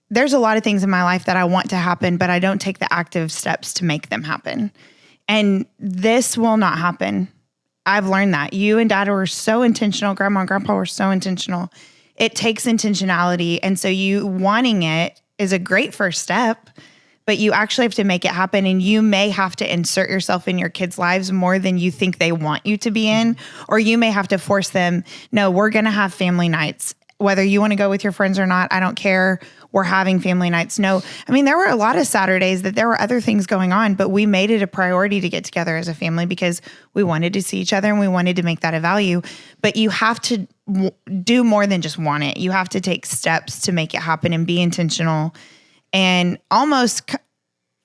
there's a lot of things in my life that I want to happen, but I don't take the active steps to make them happen. And this will not happen. I've learned that. You and Dad were so intentional. Grandma and Grandpa were so intentional. It takes intentionality. And so you wanting it is a great first step, but you actually have to make it happen. And you may have to insert yourself in your kids' lives more than you think they want you to be in, or you may have to force them, no, we're going to have family nights whether you want to go with your friends or not, I don't care. We're having family nights. No, I mean, there were a lot of Saturdays that there were other things going on, but we made it a priority to get together as a family because we wanted to see each other and we wanted to make that a value. But you have to do more than just want it. You have to take steps to make it happen and be intentional and almost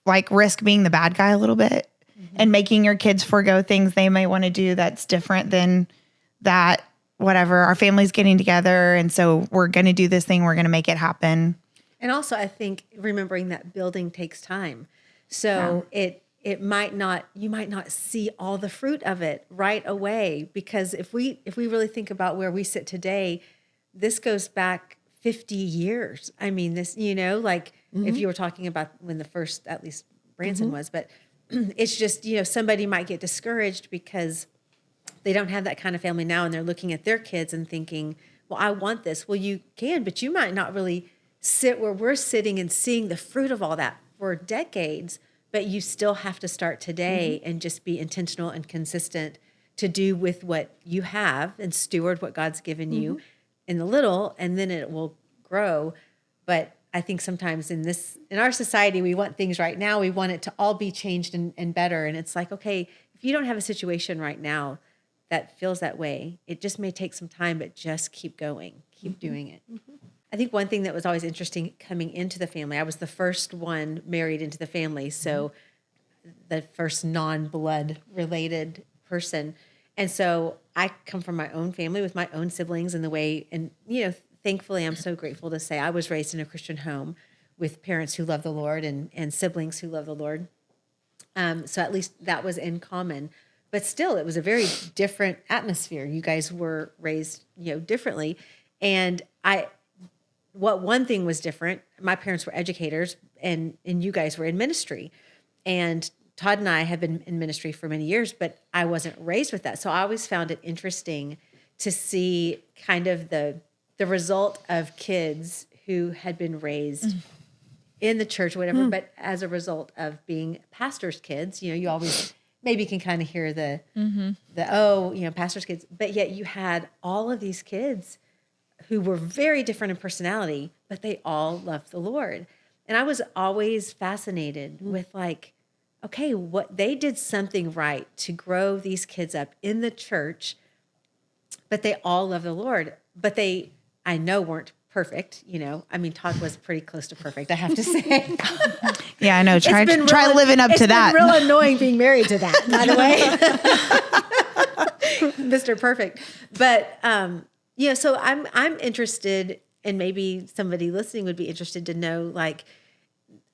like risk being the bad guy a little bit and making your kids forego things they may want to do that's different than that, whatever, our family's getting together. And so we're going to do this thing. We're going to make it happen. And also, I think remembering that building takes time. So it might not, you might not see all the fruit of it right away, because if we really think about where we sit today, this goes back 50 years. I mean, this, like if you were talking about when the first, at least Branson was, but it's just, somebody might get discouraged because they don't have that kind of family now, and they're looking at their kids and thinking, well, I want this. Well, you can, but you might not really sit where we're sitting and seeing the fruit of all that for decades, but you still have to start today and just be intentional and consistent to do with what you have and steward what God's given you in the little, and then it will grow. But I think sometimes in our society, we want things right now. We want it to all be changed and better. And it's like, okay, if you don't have a situation right now that feels that way, it just may take some time, but just keep going, keep doing it. I think one thing that was always interesting coming into the family, I was the first one married into the family, so the first non-blood related person. And so I come from my own family with my own siblings and the way, and, thankfully I'm so grateful to say I was raised in a Christian home with parents who love the Lord and siblings who love the Lord. So at least that was in common. But still, it was a very different atmosphere. You guys were raised, differently. And one thing was different. My parents were educators, and you guys were in ministry. And Todd and I have been in ministry for many years, but I wasn't raised with that. So I always found it interesting to see kind of the result of kids who had been raised in the church, whatever, but as a result of being pastors' kids. You always maybe can kind of hear the pastors' kids, but yet you had all of these kids who were very different in personality, but they all loved the Lord. And I was always fascinated with okay, what they did something right to grow these kids up in the church, but they all love the Lord. But I know weren't perfect. I mean, Todd was pretty close to perfect, I have to say. Yeah, I know. Try living up to that. It's been real annoying being married to that, by the way. Mr. Perfect. But, so I'm interested, and maybe somebody listening would be interested to know,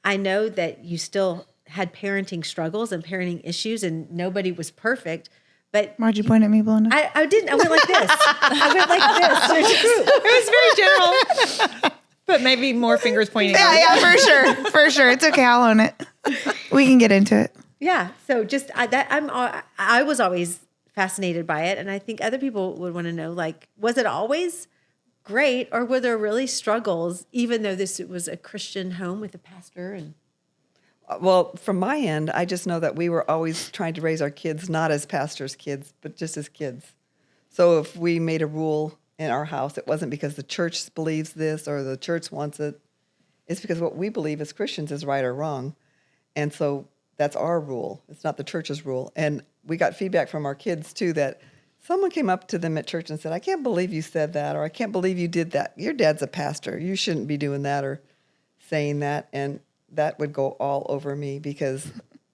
I know that you still had parenting struggles and parenting issues, and nobody was perfect. But why'd you point at me, Belinda? I didn't. I went like this. It was very general, but maybe more fingers pointing. Yeah, for sure. It's okay. I'll own it. We can get into it. Yeah. So just I was always fascinated by it, and I think other people would want to know, was it always great, or were there really struggles, even though this was a Christian home with a pastor? And well, from my end, I just know that we were always trying to raise our kids not as pastors' kids, but just as kids. So if we made a rule in our house, it wasn't because the church believes this or the church wants it. It's because what we believe as Christians is right or wrong. And so that's our rule. It's not the church's rule. And we got feedback from our kids, too, that someone came up to them at church and said, I can't believe you said that, or I can't believe you did that. Your dad's a pastor. You shouldn't be doing that or saying that. And that would go all over me because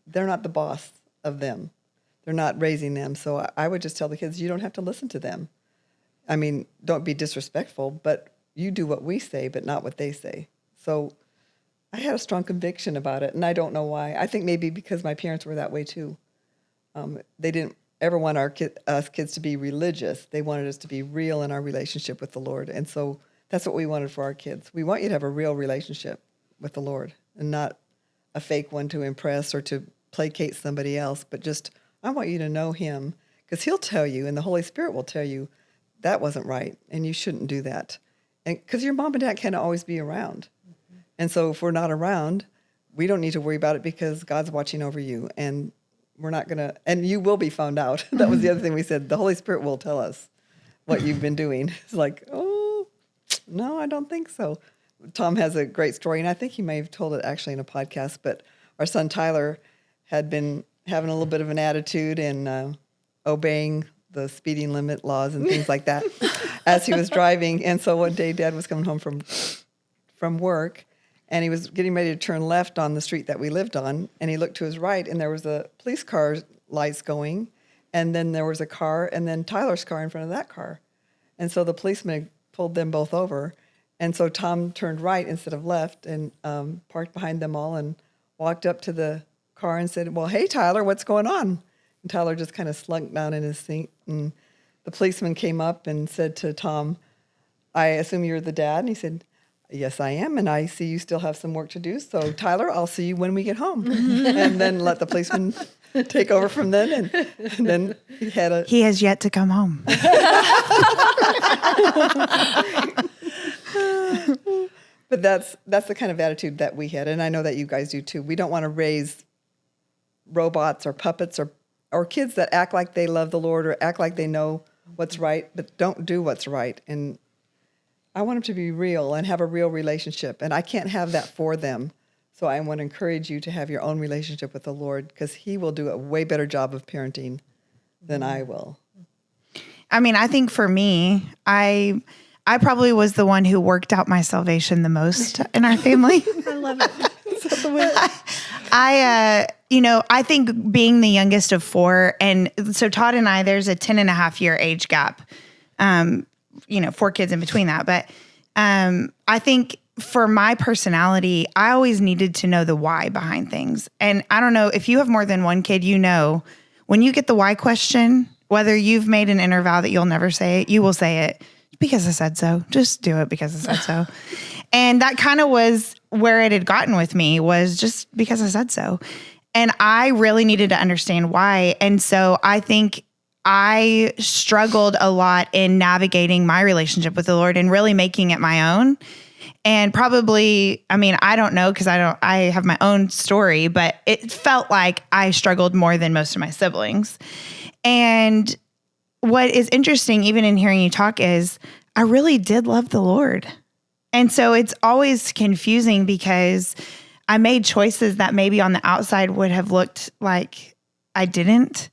they're not the boss of them. They're not raising them. So I would just tell the kids, you don't have to listen to them. I mean, don't be disrespectful, but you do what we say, but not what they say. So I had a strong conviction about it, and I don't know why. I think maybe because my parents were that way too. They didn't ever want us kids to be religious. They wanted us to be real in our relationship with the Lord. And so that's what we wanted for our kids. We want you to have a real relationship with the Lord, and not a fake one to impress or to placate somebody else, but just, I want you to know him, because he'll tell you, and the Holy Spirit will tell you, that wasn't right, and you shouldn't do that. And because your mom and dad can't always be around. Mm-hmm. And so if we're not around, we don't need to worry about it because God's watching over you, and we're not going to, and you will be found out. That was the other thing we said. The Holy Spirit will tell us what you've been doing. It's like, oh, No, I don't think so. Tom has a great story, and I think he may have told it actually in a podcast, but our son Tyler had been having a little bit of an attitude and obeying the speeding limit laws and things like that as he was driving. And so one day Dad was coming home from work, and he was getting ready to turn left on the street that we lived on, and he looked to his right, and there was a police car lights going, and then there was a car, and then Tyler's car in front of that car. And so the policeman pulled them both over. And so Tom turned right instead of left and parked behind them all and walked up to the car and said, well, hey, Tyler, what's going on? And Tyler just kind of slunk down in his seat. And the policeman came up and said to Tom, I assume you're the dad? And he said, yes, I am. And I see you still have some work to do. So, Tyler, I'll see you when we get home. And then let the policeman take over from then. And then he has yet to come home. But that's the kind of attitude that we had, and I know that you guys do too. We don't want to raise robots or puppets or kids that act like they love the Lord or act like they know what's right, but don't do what's right. And I want them to be real and have a real relationship, and I can't have that for them. So I want to encourage you to have your own relationship with the Lord, because He will do a way better job of parenting than I will. I mean, I think for me, I probably was the one who worked out my salvation the most in our family. I love it. I think being the youngest of four, and so Todd and I, there's a 10.5-year age gap, 4 kids in between that. But I think for my personality, I always needed to know the why behind things. And I don't know, if you have more than one kid, when you get the why question, whether you've made an inner vow that you'll never say it, you will say it. Because I said so. Just do it because I said so. And that kind of was where it had gotten with me, was just because I said so. And I really needed to understand why. And so I think I struggled a lot in navigating my relationship with the Lord and really making it my own. And probably, I don't know, because I have my own story, but it felt like I struggled more than most of my siblings. And what is interesting, even in hearing you talk, is I really did love the Lord. And so it's always confusing because I made choices that maybe on the outside would have looked like I didn't,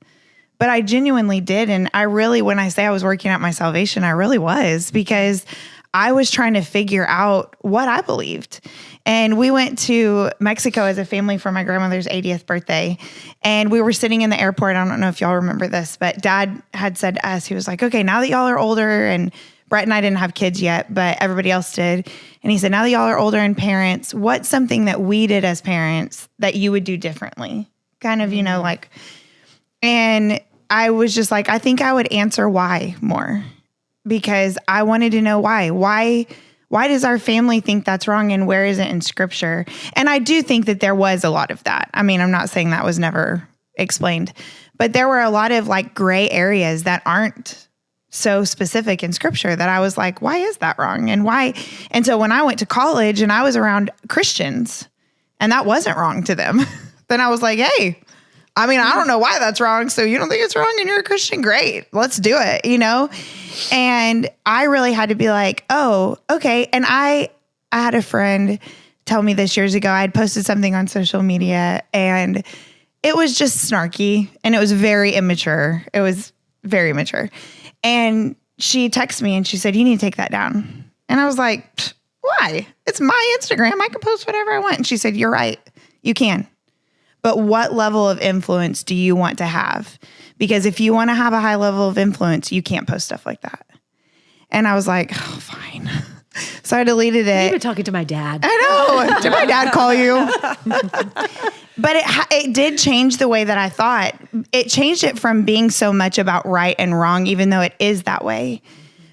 but I genuinely did. And I really, when I say I was working out my salvation, I really was, because I was trying to figure out what I believed. And we went to Mexico as a family for my grandmother's 80th birthday. And we were sitting in the airport. I don't know if y'all remember this, but Dad had said to us, he was like, okay, now that y'all are older, and Brett and I didn't have kids yet, but everybody else did. And he said, now that y'all are older and parents, what's something that we did as parents that you would do differently? Kind of, and I was just like, I think I would answer why more, because I wanted to know why. Why does our family think that's wrong, and where is it in Scripture? And I do think that there was a lot of that. I'm not saying that was never explained, but there were a lot of gray areas that aren't so specific in Scripture that I was like, why is that wrong? And why? And so when I went to college and I was around Christians and that wasn't wrong to them, then I was like, hey, I don't know why that's wrong. So you don't think it's wrong and you're a Christian? Great. Let's do it, And I really had to be like, oh, okay. And I had a friend tell me this years ago. I had posted something on social media and it was just snarky and it was very immature. It was very immature. And she texted me and she said, you need to take that down. And I was like, why? It's my Instagram. I can post whatever I want. And she said, you're right. You can. But what level of influence do you want to have? Because if you want to have a high level of influence, you can't post stuff like that. And I was like, oh, fine. So I deleted it. You've been talking to my dad. I know. Did my dad call you? But it did change the way that I thought. It changed it from being so much about right and wrong, even though it is that way.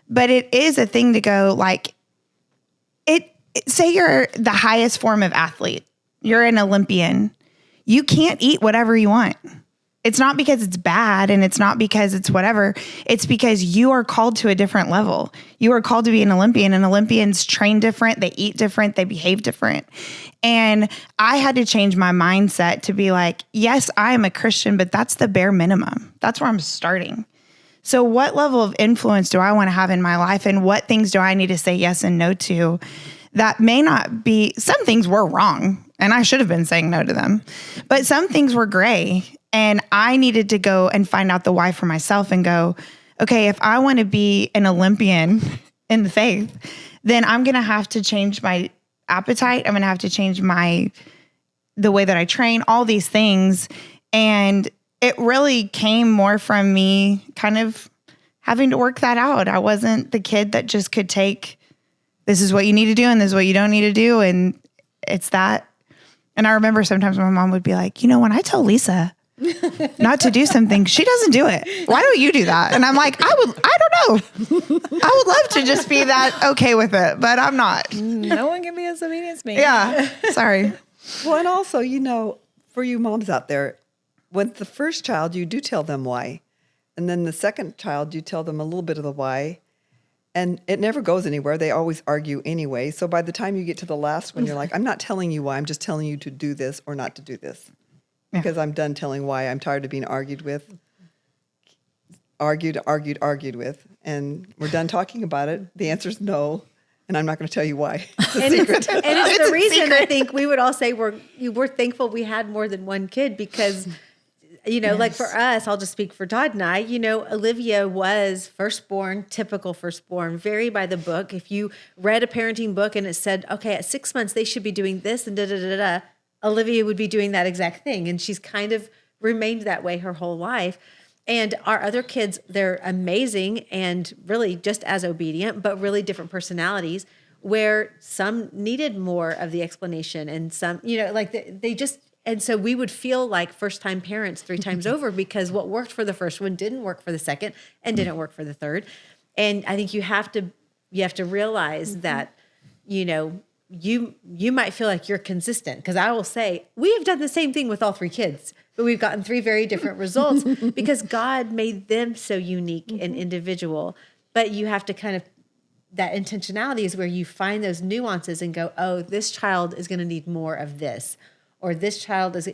But it is a thing to go say you're the highest form of athlete. You're an Olympian. You can't eat whatever you want. It's not because it's bad and it's not because it's whatever. It's because you are called to a different level. You are called to be an Olympian, and Olympians train different. They eat different. They behave different. And I had to change my mindset to be like, yes, I am a Christian, but that's the bare minimum. That's where I'm starting. So what level of influence do I want to have in my life, and what things do I need to say yes and no to? That may not be, some things were wrong and I should have been saying no to them, but some things were gray, and I needed to go and find out the why for myself and go, okay, if I want to be an Olympian in the faith, then I'm going to have to change my appetite. I'm going to have to change the way that I train, all these things. And it really came more from me kind of having to work that out. I wasn't the kid that just could take, this is what you need to do and this is what you don't need to do. And it's that. And I remember sometimes my mom would be like, when I tell Lisa not to do something, she doesn't do it. Why don't you do that? And I'm like, I don't know. I would love to just be that okay with it, but I'm not. No one can be as obedient as me. Yeah. Sorry. Well, and also, for you moms out there, with the first child, you do tell them why. And then the second child, you tell them a little bit of the why. And it never goes anywhere. They always argue anyway. So by the time you get to the last one, you're like, I'm not telling you why. I'm just telling you to do this or not to do this. Yeah. Because I'm done telling why. I'm tired of being argued with. Argued with. And we're done talking about it. The answer is no. And I'm not going to tell you why. It's a secret. And it's the reason I think we would all say we're thankful we had more than one kid because, like for us, I'll just speak for Todd and I, Olivia was firstborn, typical firstborn, very by the book. If you read a parenting book and it said, okay, at 6 months, they should be doing this and da-da-da-da, Olivia would be doing that exact thing. And she's kind of remained that way her whole life. And our other kids, they're amazing and really just as obedient, but really different personalities where some needed more of the explanation and some, they just, and so we would feel like first-time parents 3 times over because what worked for the first one didn't work for the second and didn't work for the third. And I think you have to realize that, you might feel like you're consistent because I will say we have done the same thing with all 3 kids, but we've gotten 3 very different results because God made them so unique and individual. But you have to kind of, that intentionality is where you find those nuances and go, oh, this child is going to need more of this, or this child is,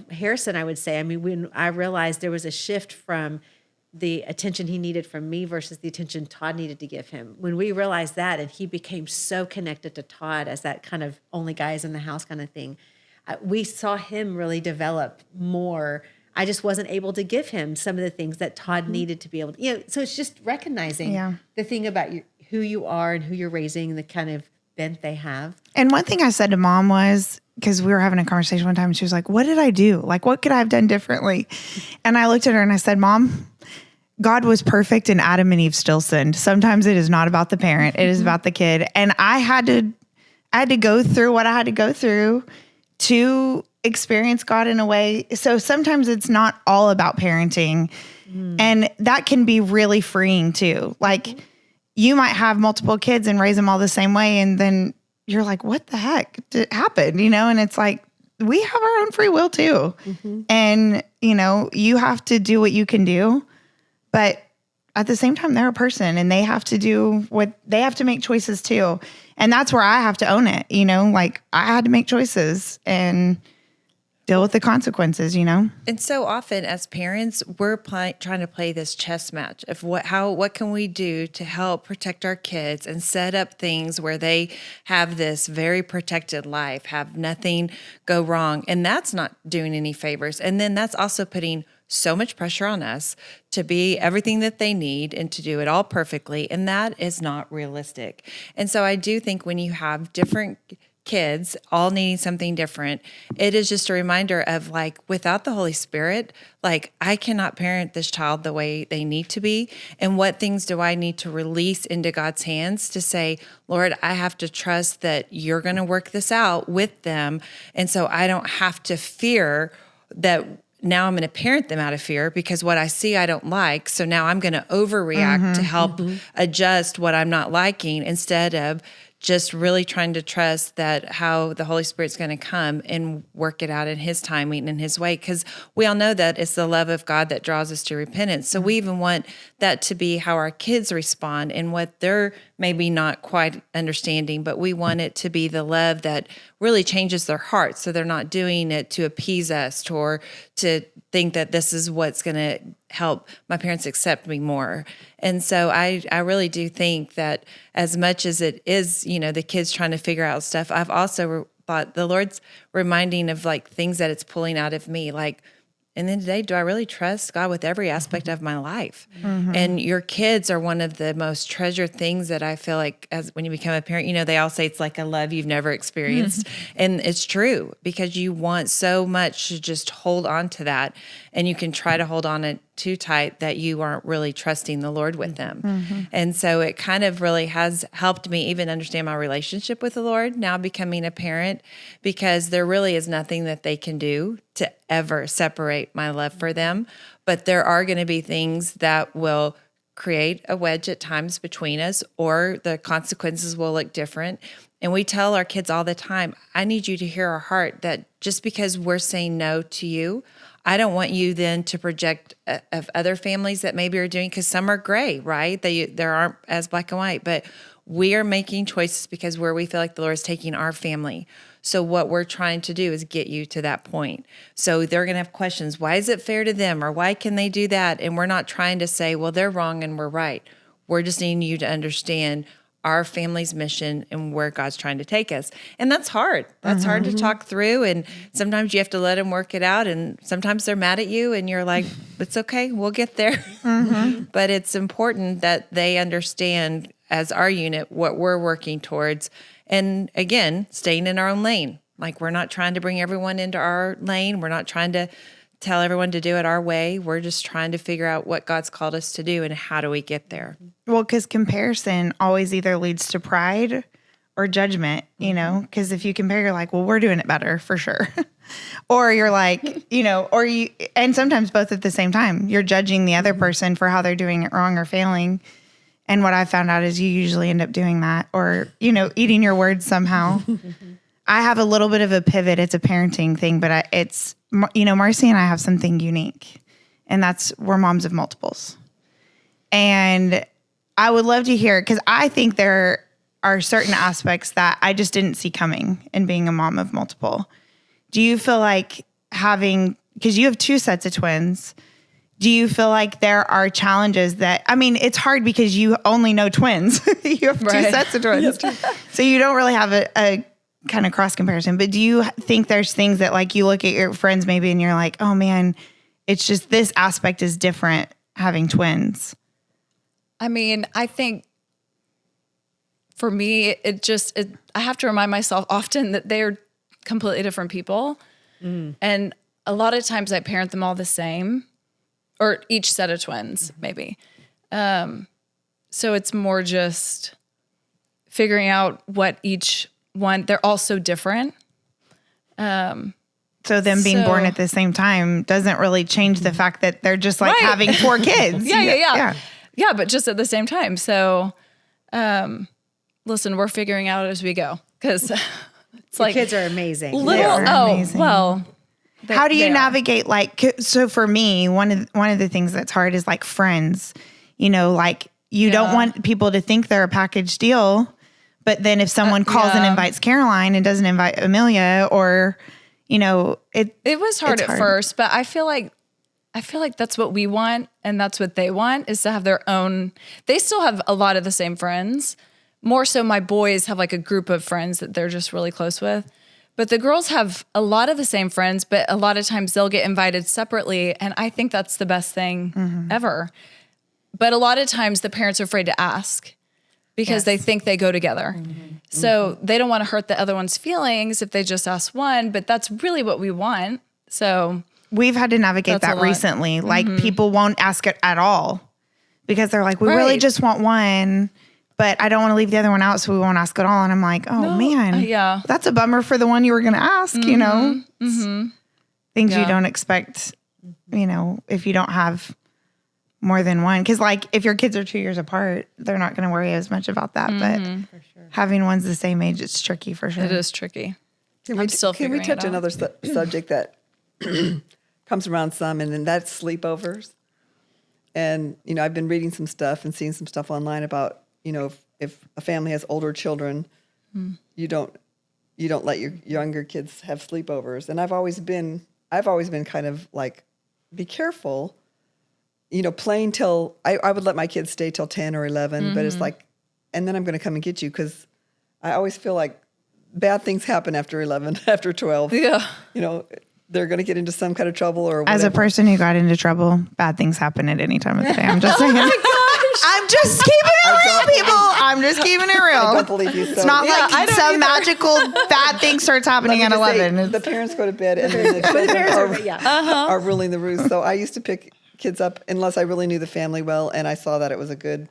Harrison, I would say, when I realized there was a shift from the attention he needed from me versus the attention Todd needed to give him. When we realized that, and he became so connected to Todd as that kind of only guys in the house kind of thing, we saw him really develop more. I just wasn't able to give him some of the things that Todd needed to be able to, so it's just recognizing the thing about who you are and who you're raising and the kind of bent they have. And one thing I said to Mom was, because we were having a conversation one time and she was like, what did I do? Like, what could I have done differently? And I looked at her and I said, Mom, God was perfect and Adam and Eve still sinned. Sometimes it is not about the parent. It is about the kid. And I had to go through what I had to go through to experience God in a way. So sometimes it's not all about parenting. And that can be really freeing too. Like you might have multiple kids and raise them all the same way. And then you're like, what the heck happened? And it's like, we have our own free will too. And, you have to do what you can do. But at the same time, they're a person and they have to do they have to make choices too. And that's where I have to own it. Like I had to make choices and deal with the consequences, And so often as parents, we're trying to play this chess match of what can we do to help protect our kids and set up things where they have this very protected life, have nothing go wrong. And that's not doing any favors. And then that's also putting so much pressure on us to be everything that they need and to do it all perfectly. And that is not realistic. And so I do think when you have different kids all needing something different, it is just a reminder of like, without the Holy Spirit, like I cannot parent this child the way they need to be. And what things do I need to release into God's hands to say, Lord, I have to trust that you're going to work this out with them. And so I don't have to fear that now I'm going to parent them out of fear because what I see I don't like. So now I'm going to overreact to help adjust what I'm not liking instead of just really trying to trust that how the Holy Spirit's going to come and work it out in his timing and his way. Because we all know that it's the love of God that draws us to repentance. So we even want that to be how our kids respond and what they're maybe not quite understanding, but we want it to be the love that really changes their hearts. So they're not doing it to appease us or to think that this is what's going to help my parents accept me more. And so I really do think that as much as it is, the kids trying to figure out stuff, I've also thought the Lord's reminding of like things that it's pulling out of me, like, and then today, do I really trust God with every aspect of my life? And your kids are one of the most treasured things that I feel like as when you become a parent, they all say it's like a love you've never experienced. And it's true because you want so much to just hold on to that. And you can try to hold on it too tight that you aren't really trusting the Lord with them. And so it kind of really has helped me even understand my relationship with the Lord now becoming a parent, because there really is nothing that they can do to ever separate my love for them. But there are going to be things that will create a wedge at times between us, or the consequences will look different. And we tell our kids all the time, I need you to hear our heart, that just because we're saying no to you, I don't want you then to project of other families that maybe are doing, because some are gray, right? There aren't as black and white, but we are making choices because where we feel like the Lord is taking our family. So what we're trying to do is get you to that point. So they're going to have questions. Why is it fair to them? Or why can they do that? And we're not trying to say, well, they're wrong and we're right. We're just needing you to understand our family's mission and where God's trying to take us. And that's hard. That's hard to talk through. And sometimes you have to let them work it out. And sometimes they're mad at you and you're like, it's okay, we'll get there. But it's important that they understand as our unit what we're working towards. And again, staying in our own lane. Like, we're not trying to bring everyone into our lane. We're not trying to tell everyone to do it our way. We're just trying to figure out what God's called us to do and how do we get there. Well, because comparison always either leads to pride or judgment, because if you compare, you're like, well, we're doing it better for sure. Or you're like, and sometimes both at the same time, you're judging the other person for how they're doing it wrong or failing. And what I found out is you usually end up doing that, or, eating your words somehow. I have a little bit of a pivot. It's a parenting thing, but it's, Marcy and I have something unique, and that's we're moms of multiples. And I would love to hear, because I think there are certain aspects that I just didn't see coming in being a mom of multiple. Do you feel like because you have two sets of twins, do you feel like there are challenges it's hard because you only know twins. You have two sets of twins. So you don't really have a kind of cross comparison, but do you think there's things that like you look at your friends maybe and you're like, oh man, it's just this aspect is different having twins? I think for me, I have to remind myself often that they're completely different people. And a lot of times I parent them all the same, or each set of twins maybe. So it's more just figuring out what each one, they're all so different. So them being born at the same time doesn't really change the fact that they're just like having 4 kids. Yeah, but just at the same time. So, listen, we're figuring out as we go, because it's like kids are amazing. Amazing. Well, how do you navigate so for me, one of the things that's hard is like friends, you don't want people to think they're a package deal. But then if someone calls and invites Caroline and doesn't invite Amelia, or, it was hard at first, but I feel like that's what we want, and that's what they want, is to have their own. They still have a lot of the same friends. More so, my boys have like a group of friends that they're just really close with. But the girls have a lot of the same friends, but a lot of times they'll get invited separately, and I think that's the best thing ever. But a lot of times the parents are afraid to ask, because they think they go together. So they don't want to hurt the other one's feelings if they just ask one, but that's really what we want. So we've had to navigate that recently. Like people won't ask it at all because they're like, we really just want one, but I don't want to leave the other one out, so we won't ask at all. And I'm like, man, that's a bummer for the one you were going to ask, Things you don't expect, if you don't have more than one. Because like if your kids are 2 years apart, they're not going to worry as much about that. But having ones the same age, it's tricky for sure. It is tricky. Can we touch another subject that comes around some, and then that's sleepovers. And, I've been reading some stuff and seeing some stuff online about, if a family has older children, you don't let your younger kids have sleepovers. And I've always been kind of like, be careful, playing till I would let my kids stay till 10 or 11, but it's like, and then I'm going to come and get you, because I always feel like bad things happen after 11, after 12. Yeah. They're going to get into some kind of trouble or whatever. As a person who got into trouble, bad things happen at any time of the day. I'm just saying. I'm just keeping it real, people. I'm just keeping it real. I don't believe you. So. It's not like some magical bad thing starts happening at 11. The parents go to bed and then the children are ruling the roost. So I used to pick kids up unless I really knew the family well and I saw that it was a good,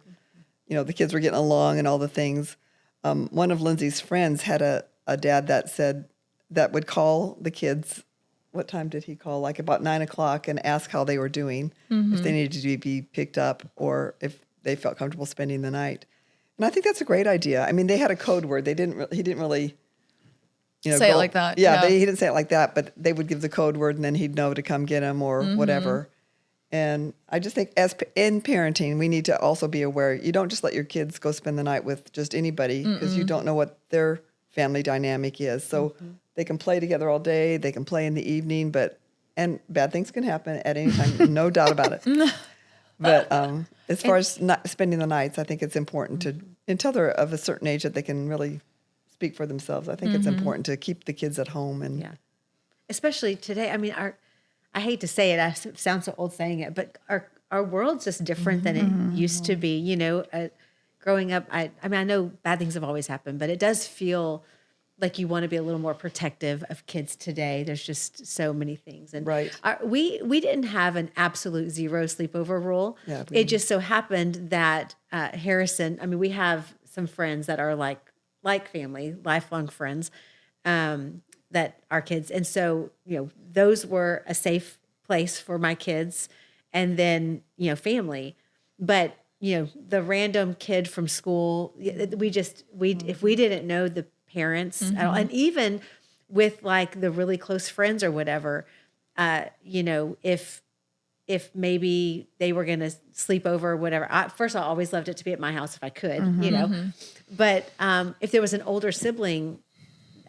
the kids were getting along and all the things. One of Lindsay's friends had a dad that would call the kids. What time did he call? Like about 9:00 and ask how they were doing, if they needed to be picked up or if they felt comfortable spending the night. And I think that's a great idea. I mean, they had a code word. He didn't really, say it like that. Yeah, he didn't say it like that, but they would give the code word and then he'd know to come get him or whatever. And I just think in parenting, we need to also be aware. You don't just let your kids go spend the night with just anybody because you don't know what their family dynamic is. So they can play together all day. They can play in the evening, and bad things can happen at any time, no doubt about it. But as far as not spending the nights, I think it's important to, until they're of a certain age that they can really speak for themselves, I think it's important to keep the kids at home. And especially today. I mean, I hate to say it, I sound so old saying it, but our world's just different than it used to be. Growing up, I know bad things have always happened, but it does feel like you want to be a little more protective of kids today. There's just so many things. And we didn't have an absolute zero sleepover rule. Yeah, it just so happened that Harrison, we have some friends that are like family, lifelong friends, that are kids. And so, those were a safe place for my kids and then, family. But, the random kid from school, if we didn't know the parents at all, and even with like the really close friends or whatever, if maybe they were going to sleep over or whatever, first I always loved it to be at my house if I could, but if there was an older sibling,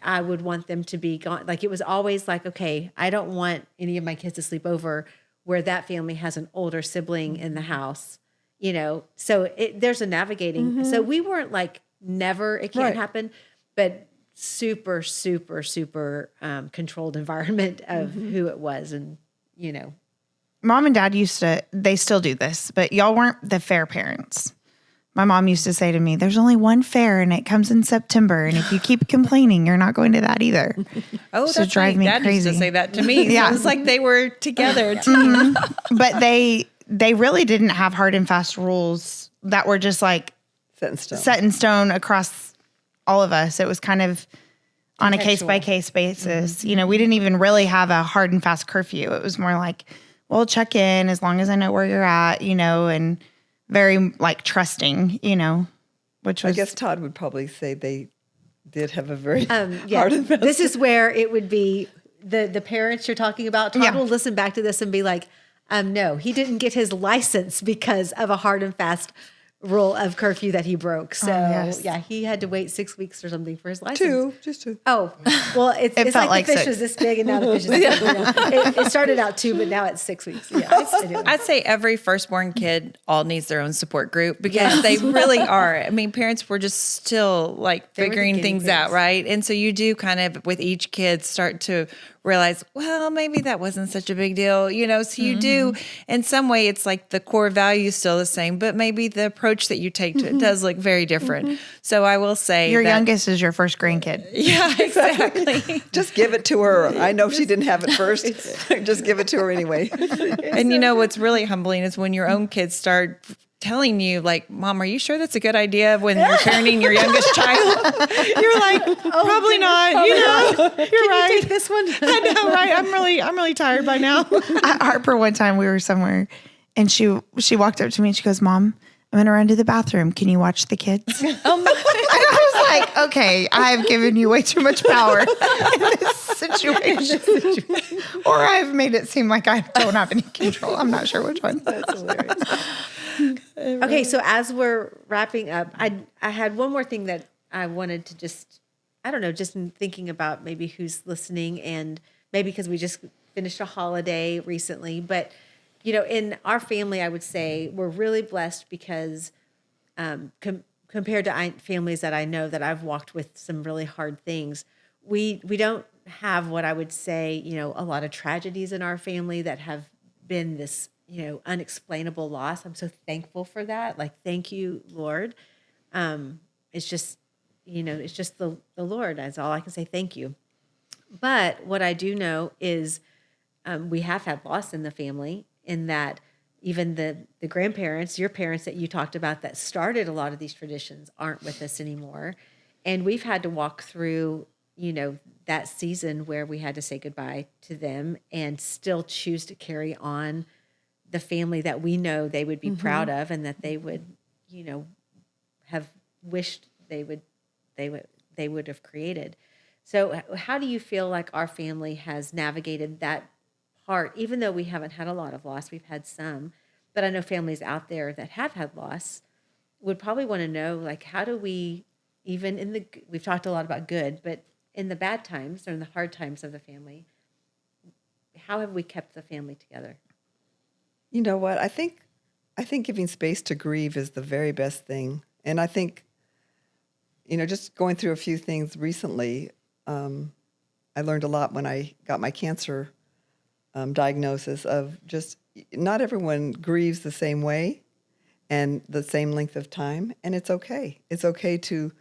I would want them to be gone. Like it was always like, okay, I don't want any of my kids to sleep over where that family has an older sibling in the house, so there's a navigating. So we weren't like never, it can't happen, but super, super, super controlled environment of who it was. And, Mom and Dad they still do this, but y'all weren't the fair parents. My mom used to say to me, there's only one fair and it comes in September. And if you keep complaining, you're not going to that either. Oh, so that's drive me Dad crazy. used to say that to me. Yeah. It was like they were together. But they really didn't have hard and fast rules that were just like set in stone across all of us. It was kind of on a case-by-case basis. We didn't even really have a hard and fast curfew. It was more like, well, check in as long as I know where you're at, and very like trusting, which was. I guess Todd would probably say they did have a very hard and fast. This is where it would be the parents you're talking about. Todd will listen back to this and be like, no, he didn't get his license because of a hard and fast rule of curfew that he broke. So he had to wait 6 weeks or something for his license. Just two. Oh, well, it's felt like the fish 6. was this big and now the fish is this big. It started out 2, but now it's 6 weeks. Yeah, I'd say every firstborn kid all needs their own support group because they really are. Parents were just still like figuring things out, right? And so you do kind of with each kid start to realize, well, maybe that wasn't such a big deal, so you do, in some way, it's like the core value is still the same, but maybe the approach that you take to it does look very different. So I will say your youngest is your first grandkid. Yeah, exactly. Just give it to her. I know she didn't have it first. Just give it to her anyway. And what's really humbling is when your own kids start telling you, like, Mom, are you sure that's a good idea when you're parenting your youngest child? You're like, probably not. You're right. You take this one? I know, right? I'm really tired by now. Harper, one time we were somewhere and she walked up to me and she goes, Mom, I'm going to run to the bathroom. Can you watch the kids? Oh my. And I was like, okay, I've given you way too much power in this situation. Or I've made it seem like I don't have any control. I'm not sure which one. That's hilarious. Okay, so as we're wrapping up, I had one more thing that I wanted to just in thinking about maybe who's listening, and maybe because we just finished a holiday recently, but in our family, I would say we're really blessed because compared to families that I know that I've walked with some really hard things, we don't have what I would say, a lot of tragedies in our family that have been this, unexplainable loss. I'm so thankful for that. Like, thank you, Lord. It's just, it's just the Lord. That's all I can say. Thank you. But what I do know is we have had loss in the family, in that even the grandparents, your parents that you talked about that started a lot of these traditions, aren't with us anymore. And we've had to walk through, that season where we had to say goodbye to them and still choose to carry on the family that we know they would be proud of, and that they would, have wished they would have created. So how do you feel like our family has navigated that part, even though we haven't had a lot of loss? We've had some, but I know families out there that have had loss would probably want to know, like, how do we, even we've talked a lot about good, but in the bad times or in the hard times of the family, how have we kept the family together? You know what? I think giving space to grieve is the very best thing. And I think, just going through a few things recently, I learned a lot when I got my cancer diagnosis of just not everyone grieves the same way and the same length of time. And it's okay. It's okay to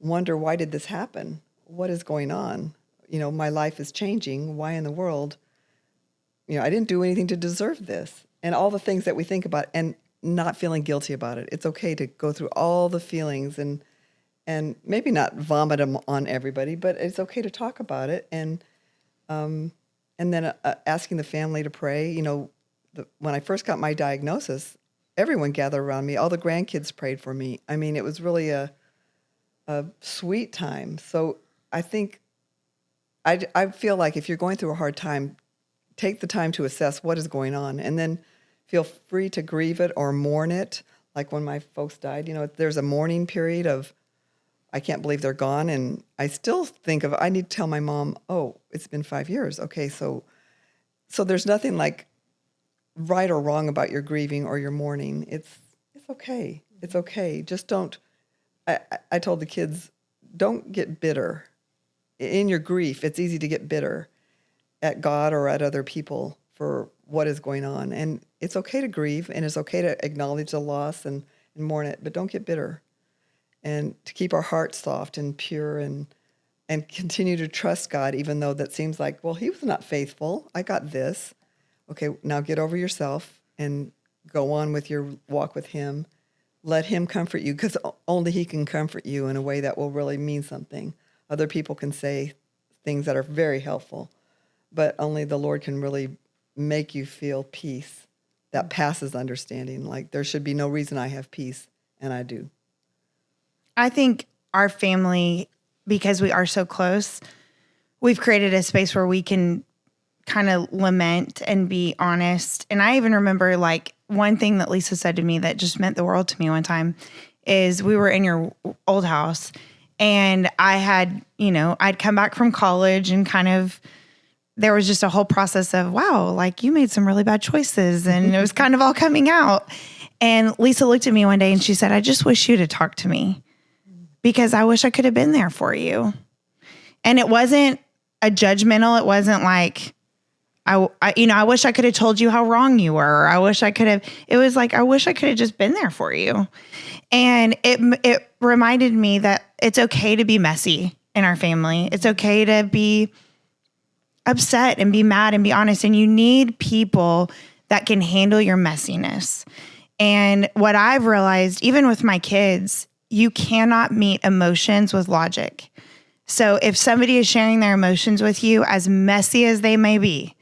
wonder, why did this happen? What is going on? My life is changing. Why in the world? I didn't do anything to deserve this. And all the things that we think about, and not feeling guilty about it. It's okay to go through all the feelings and maybe not vomit them on everybody, but it's okay to talk about it. And then asking the family to pray. When I first got my diagnosis, everyone gathered around me. All the grandkids prayed for me. I mean, it was really a sweet time. So I think I feel like if you're going through a hard time, take the time to assess what is going on, and then feel free to grieve it or mourn it. Like when my folks died, there's a mourning period of, I can't believe they're gone. And I still think I need to tell my mom, oh, it's been 5 years. Okay, so there's nothing like right or wrong about your grieving or your mourning. It's okay. It's okay. Just don't, I told the kids, don't get bitter. In your grief, it's easy to get bitter at God or at other people for what is going on. And it's okay to grieve, and it's okay to acknowledge the loss and mourn it, but don't get bitter. And to keep our hearts soft and pure and continue to trust God, even though that seems like, well, he was not faithful. I got this. Okay, now get over yourself and go on with your walk with him. Let him comfort you, because only he can comfort you in a way that will really mean something. Other people can say things that are very helpful, but only the Lord can really make you feel peace that passes understanding. Like, there should be no reason I have peace, and I do. I think our family, because we are so close, we've created a space where we can kind of lament and be honest. And I even remember, like, one thing that Lisa said to me that just meant the world to me one time is we were in your old house, and I had, I'd come back from college, and kind of, there was just a whole process of, wow, like, you made some really bad choices, and it was kind of all coming out. And Lisa looked at me one day and she said, I just wish you'd have talked to me, because I wish I could have been there for you. And it wasn't a judgmental. It wasn't like, I wish I could have told you how wrong you were. Or I wish I could have. It was like, I wish I could have just been there for you. And it reminded me that it's okay to be messy in our family. It's okay to be upset and be mad and be honest. And you need people that can handle your messiness. And what I've realized, even with my kids, you cannot meet emotions with logic. So if somebody is sharing their emotions with you, as messy as they may be,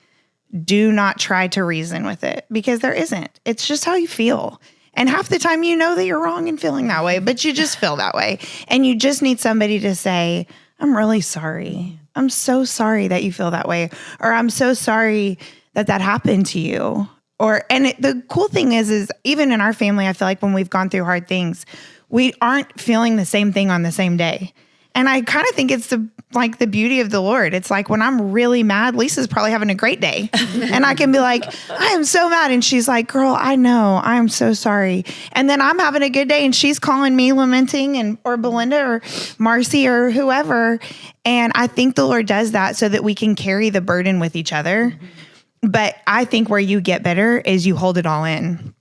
do not try to reason with it, because there isn't. It's just how you feel. And half the time you know that you're wrong in feeling that way, but you just feel that way. And you just need somebody to say, I'm really sorry. I'm so sorry that you feel that way. Or I'm so sorry that happened to you. The cool thing is even in our family, I feel like when we've gone through hard things, we aren't feeling the same thing on the same day. And I kind of think it's the beauty of the Lord. It's like when I'm really mad, Lisa's probably having a great day. And I can be like, I am so mad. And she's like, girl, I know, I'm so sorry. And then I'm having a good day and she's calling me lamenting or Belinda or Marcy or whoever. And I think the Lord does that so that we can carry the burden with each other. Mm-hmm. But I think where you get better is you hold it all in.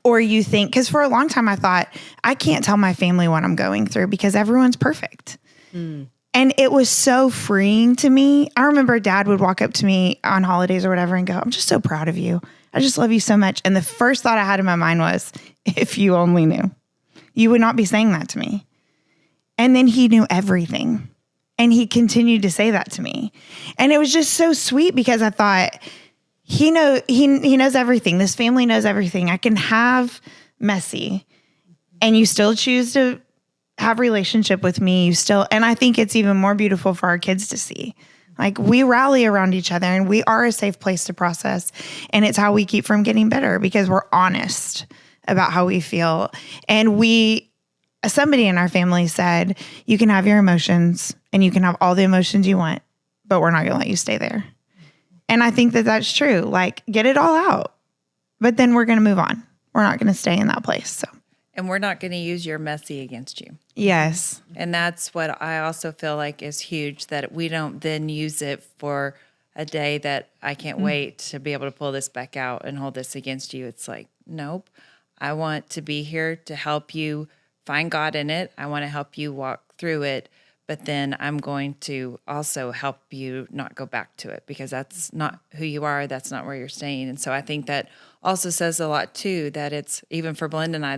Or you think, because for a long time I thought, I can't tell my family what I'm going through because everyone's perfect. Mm. And it was so freeing to me. I remember Dad would walk up to me on holidays or whatever and go, I'm just so proud of you. I just love you so much. And the first thought I had in my mind was, if you only knew, you would not be saying that to me. And then he knew everything. And he continued to say that to me. And it was just so sweet because I thought, he knows everything. This family knows everything. I can have messy and you still choose to have relationship with me. And I think it's even more beautiful for our kids to see. Like we rally around each other and we are a safe place to process. And it's how we keep from getting better because we're honest about how we feel. And somebody in our family said, you can have your emotions and you can have all the emotions you want, but we're not going to let you stay there. And I think that that's true. Like get it all out, but then we're going to move on. We're not going to stay in that place. So. And we're not going to use your messy against you. Yes. And that's what I also feel like is huge, that we don't then use it for a day that I can't wait to be able to pull this back out and hold this against you. It's like, nope, I want to be here to help you find God in it. I want to help you walk through it. But then I'm going to also help you not go back to it because that's not who you are. That's not where you're staying. And so I think that also says a lot too, that it's even for Belinda and I,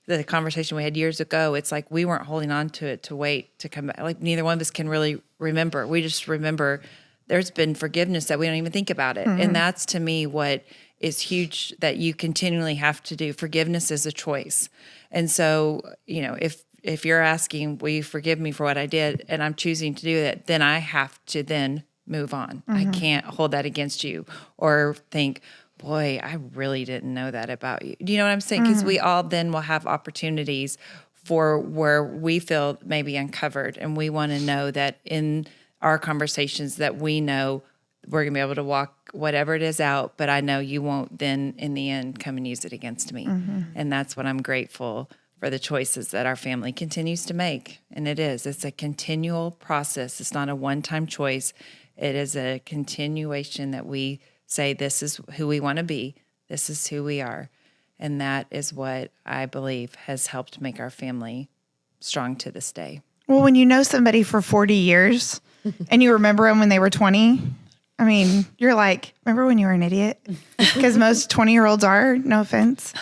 the conversation we had years ago, it's like we weren't holding on to it to wait to come back. Like neither one of us can really remember. We just remember there's been forgiveness that we don't even think about it. Mm-hmm. And that's to me what is huge that you continually have to do. Forgiveness is a choice. And so, if you're asking, will you forgive me for what I did, and I'm choosing to do it, then I have to then move on. Mm-hmm. I can't hold that against you or think, boy, I really didn't know that about you. Do you know what I'm saying? Because we all then will have opportunities for where we feel maybe uncovered, and we want to know that in our conversations that we know we're going to be able to walk whatever it is out, but I know you won't then in the end come and use it against me. Mm-hmm. And that's what I'm grateful for, the choices that our family continues to make. And it's a continual process. It's not a one-time choice. It is a continuation that we say, this is who we want to be. This is who we are. And that is what I believe has helped make our family strong to this day. Well, when you know somebody for 40 years and you remember them when they were 20, I mean, you're like, remember when you were an idiot? Because most 20-year-olds are, no offense.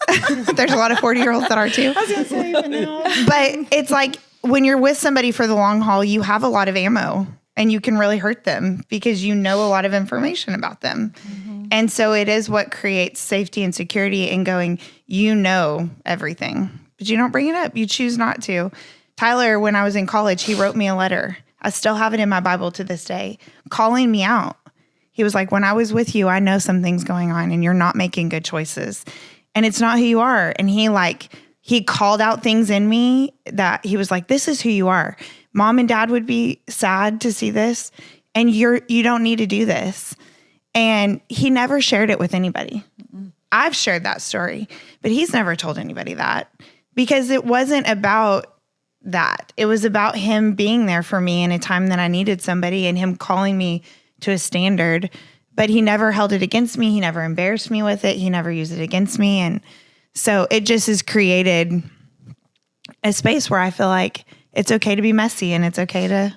There's a lot of 40-year-olds that are too. I was going to say, but no. But it's like when you're with somebody for the long haul, you have a lot of ammo and you can really hurt them because you know a lot of information about them. Mm-hmm. And so it is what creates safety and security in going, everything, but you don't bring it up. You choose not to. Tyler, when I was in college, he wrote me a letter. I still have it in my Bible to this day, calling me out. He was like, when I was with you, I know something's going on and you're not making good choices. And it's not who you are. And he called out things in me that he was like, this is who you are. Mom and Dad would be sad to see this. And you don't need to do this. And he never shared it with anybody. Mm-mm. I've shared that story, but he's never told anybody that because it wasn't about that. It was about him being there for me in a time that I needed somebody and him calling me to a standard, but he never held it against me. He never embarrassed me with it. He never used it against me. And so it just has created a space where I feel like it's okay to be messy and it's okay to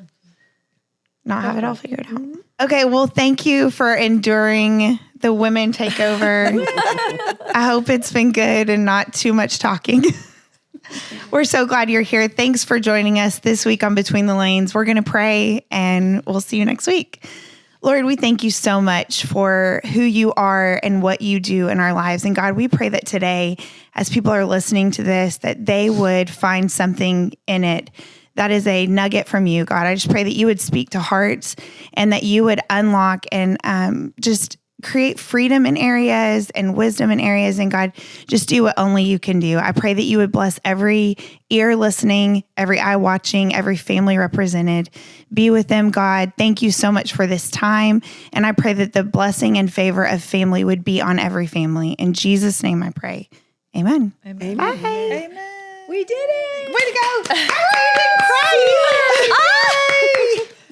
not have it all figured out. Okay, well, thank you for enduring the women takeover. I hope it's been good and not too much talking. We're so glad you're here. Thanks for joining us this week on Between the Lanes. We're going to pray and we'll see you next week. Lord, we thank you so much for who you are and what you do in our lives. And God, we pray that today, as people are listening to this, that they would find something in it that is a nugget from you, God. I just pray that you would speak to hearts and that you would unlock and just create freedom in areas and wisdom in areas. And God, just do what only you can do. I pray that you would bless every ear listening, every eye watching, every family represented. Be with them, God. Thank you so much for this time. And I pray that the blessing and favor of family would be on every family. In Jesus' name I pray. Amen. Amen. Bye. Amen. We did it. Way to go. I didn't cry either.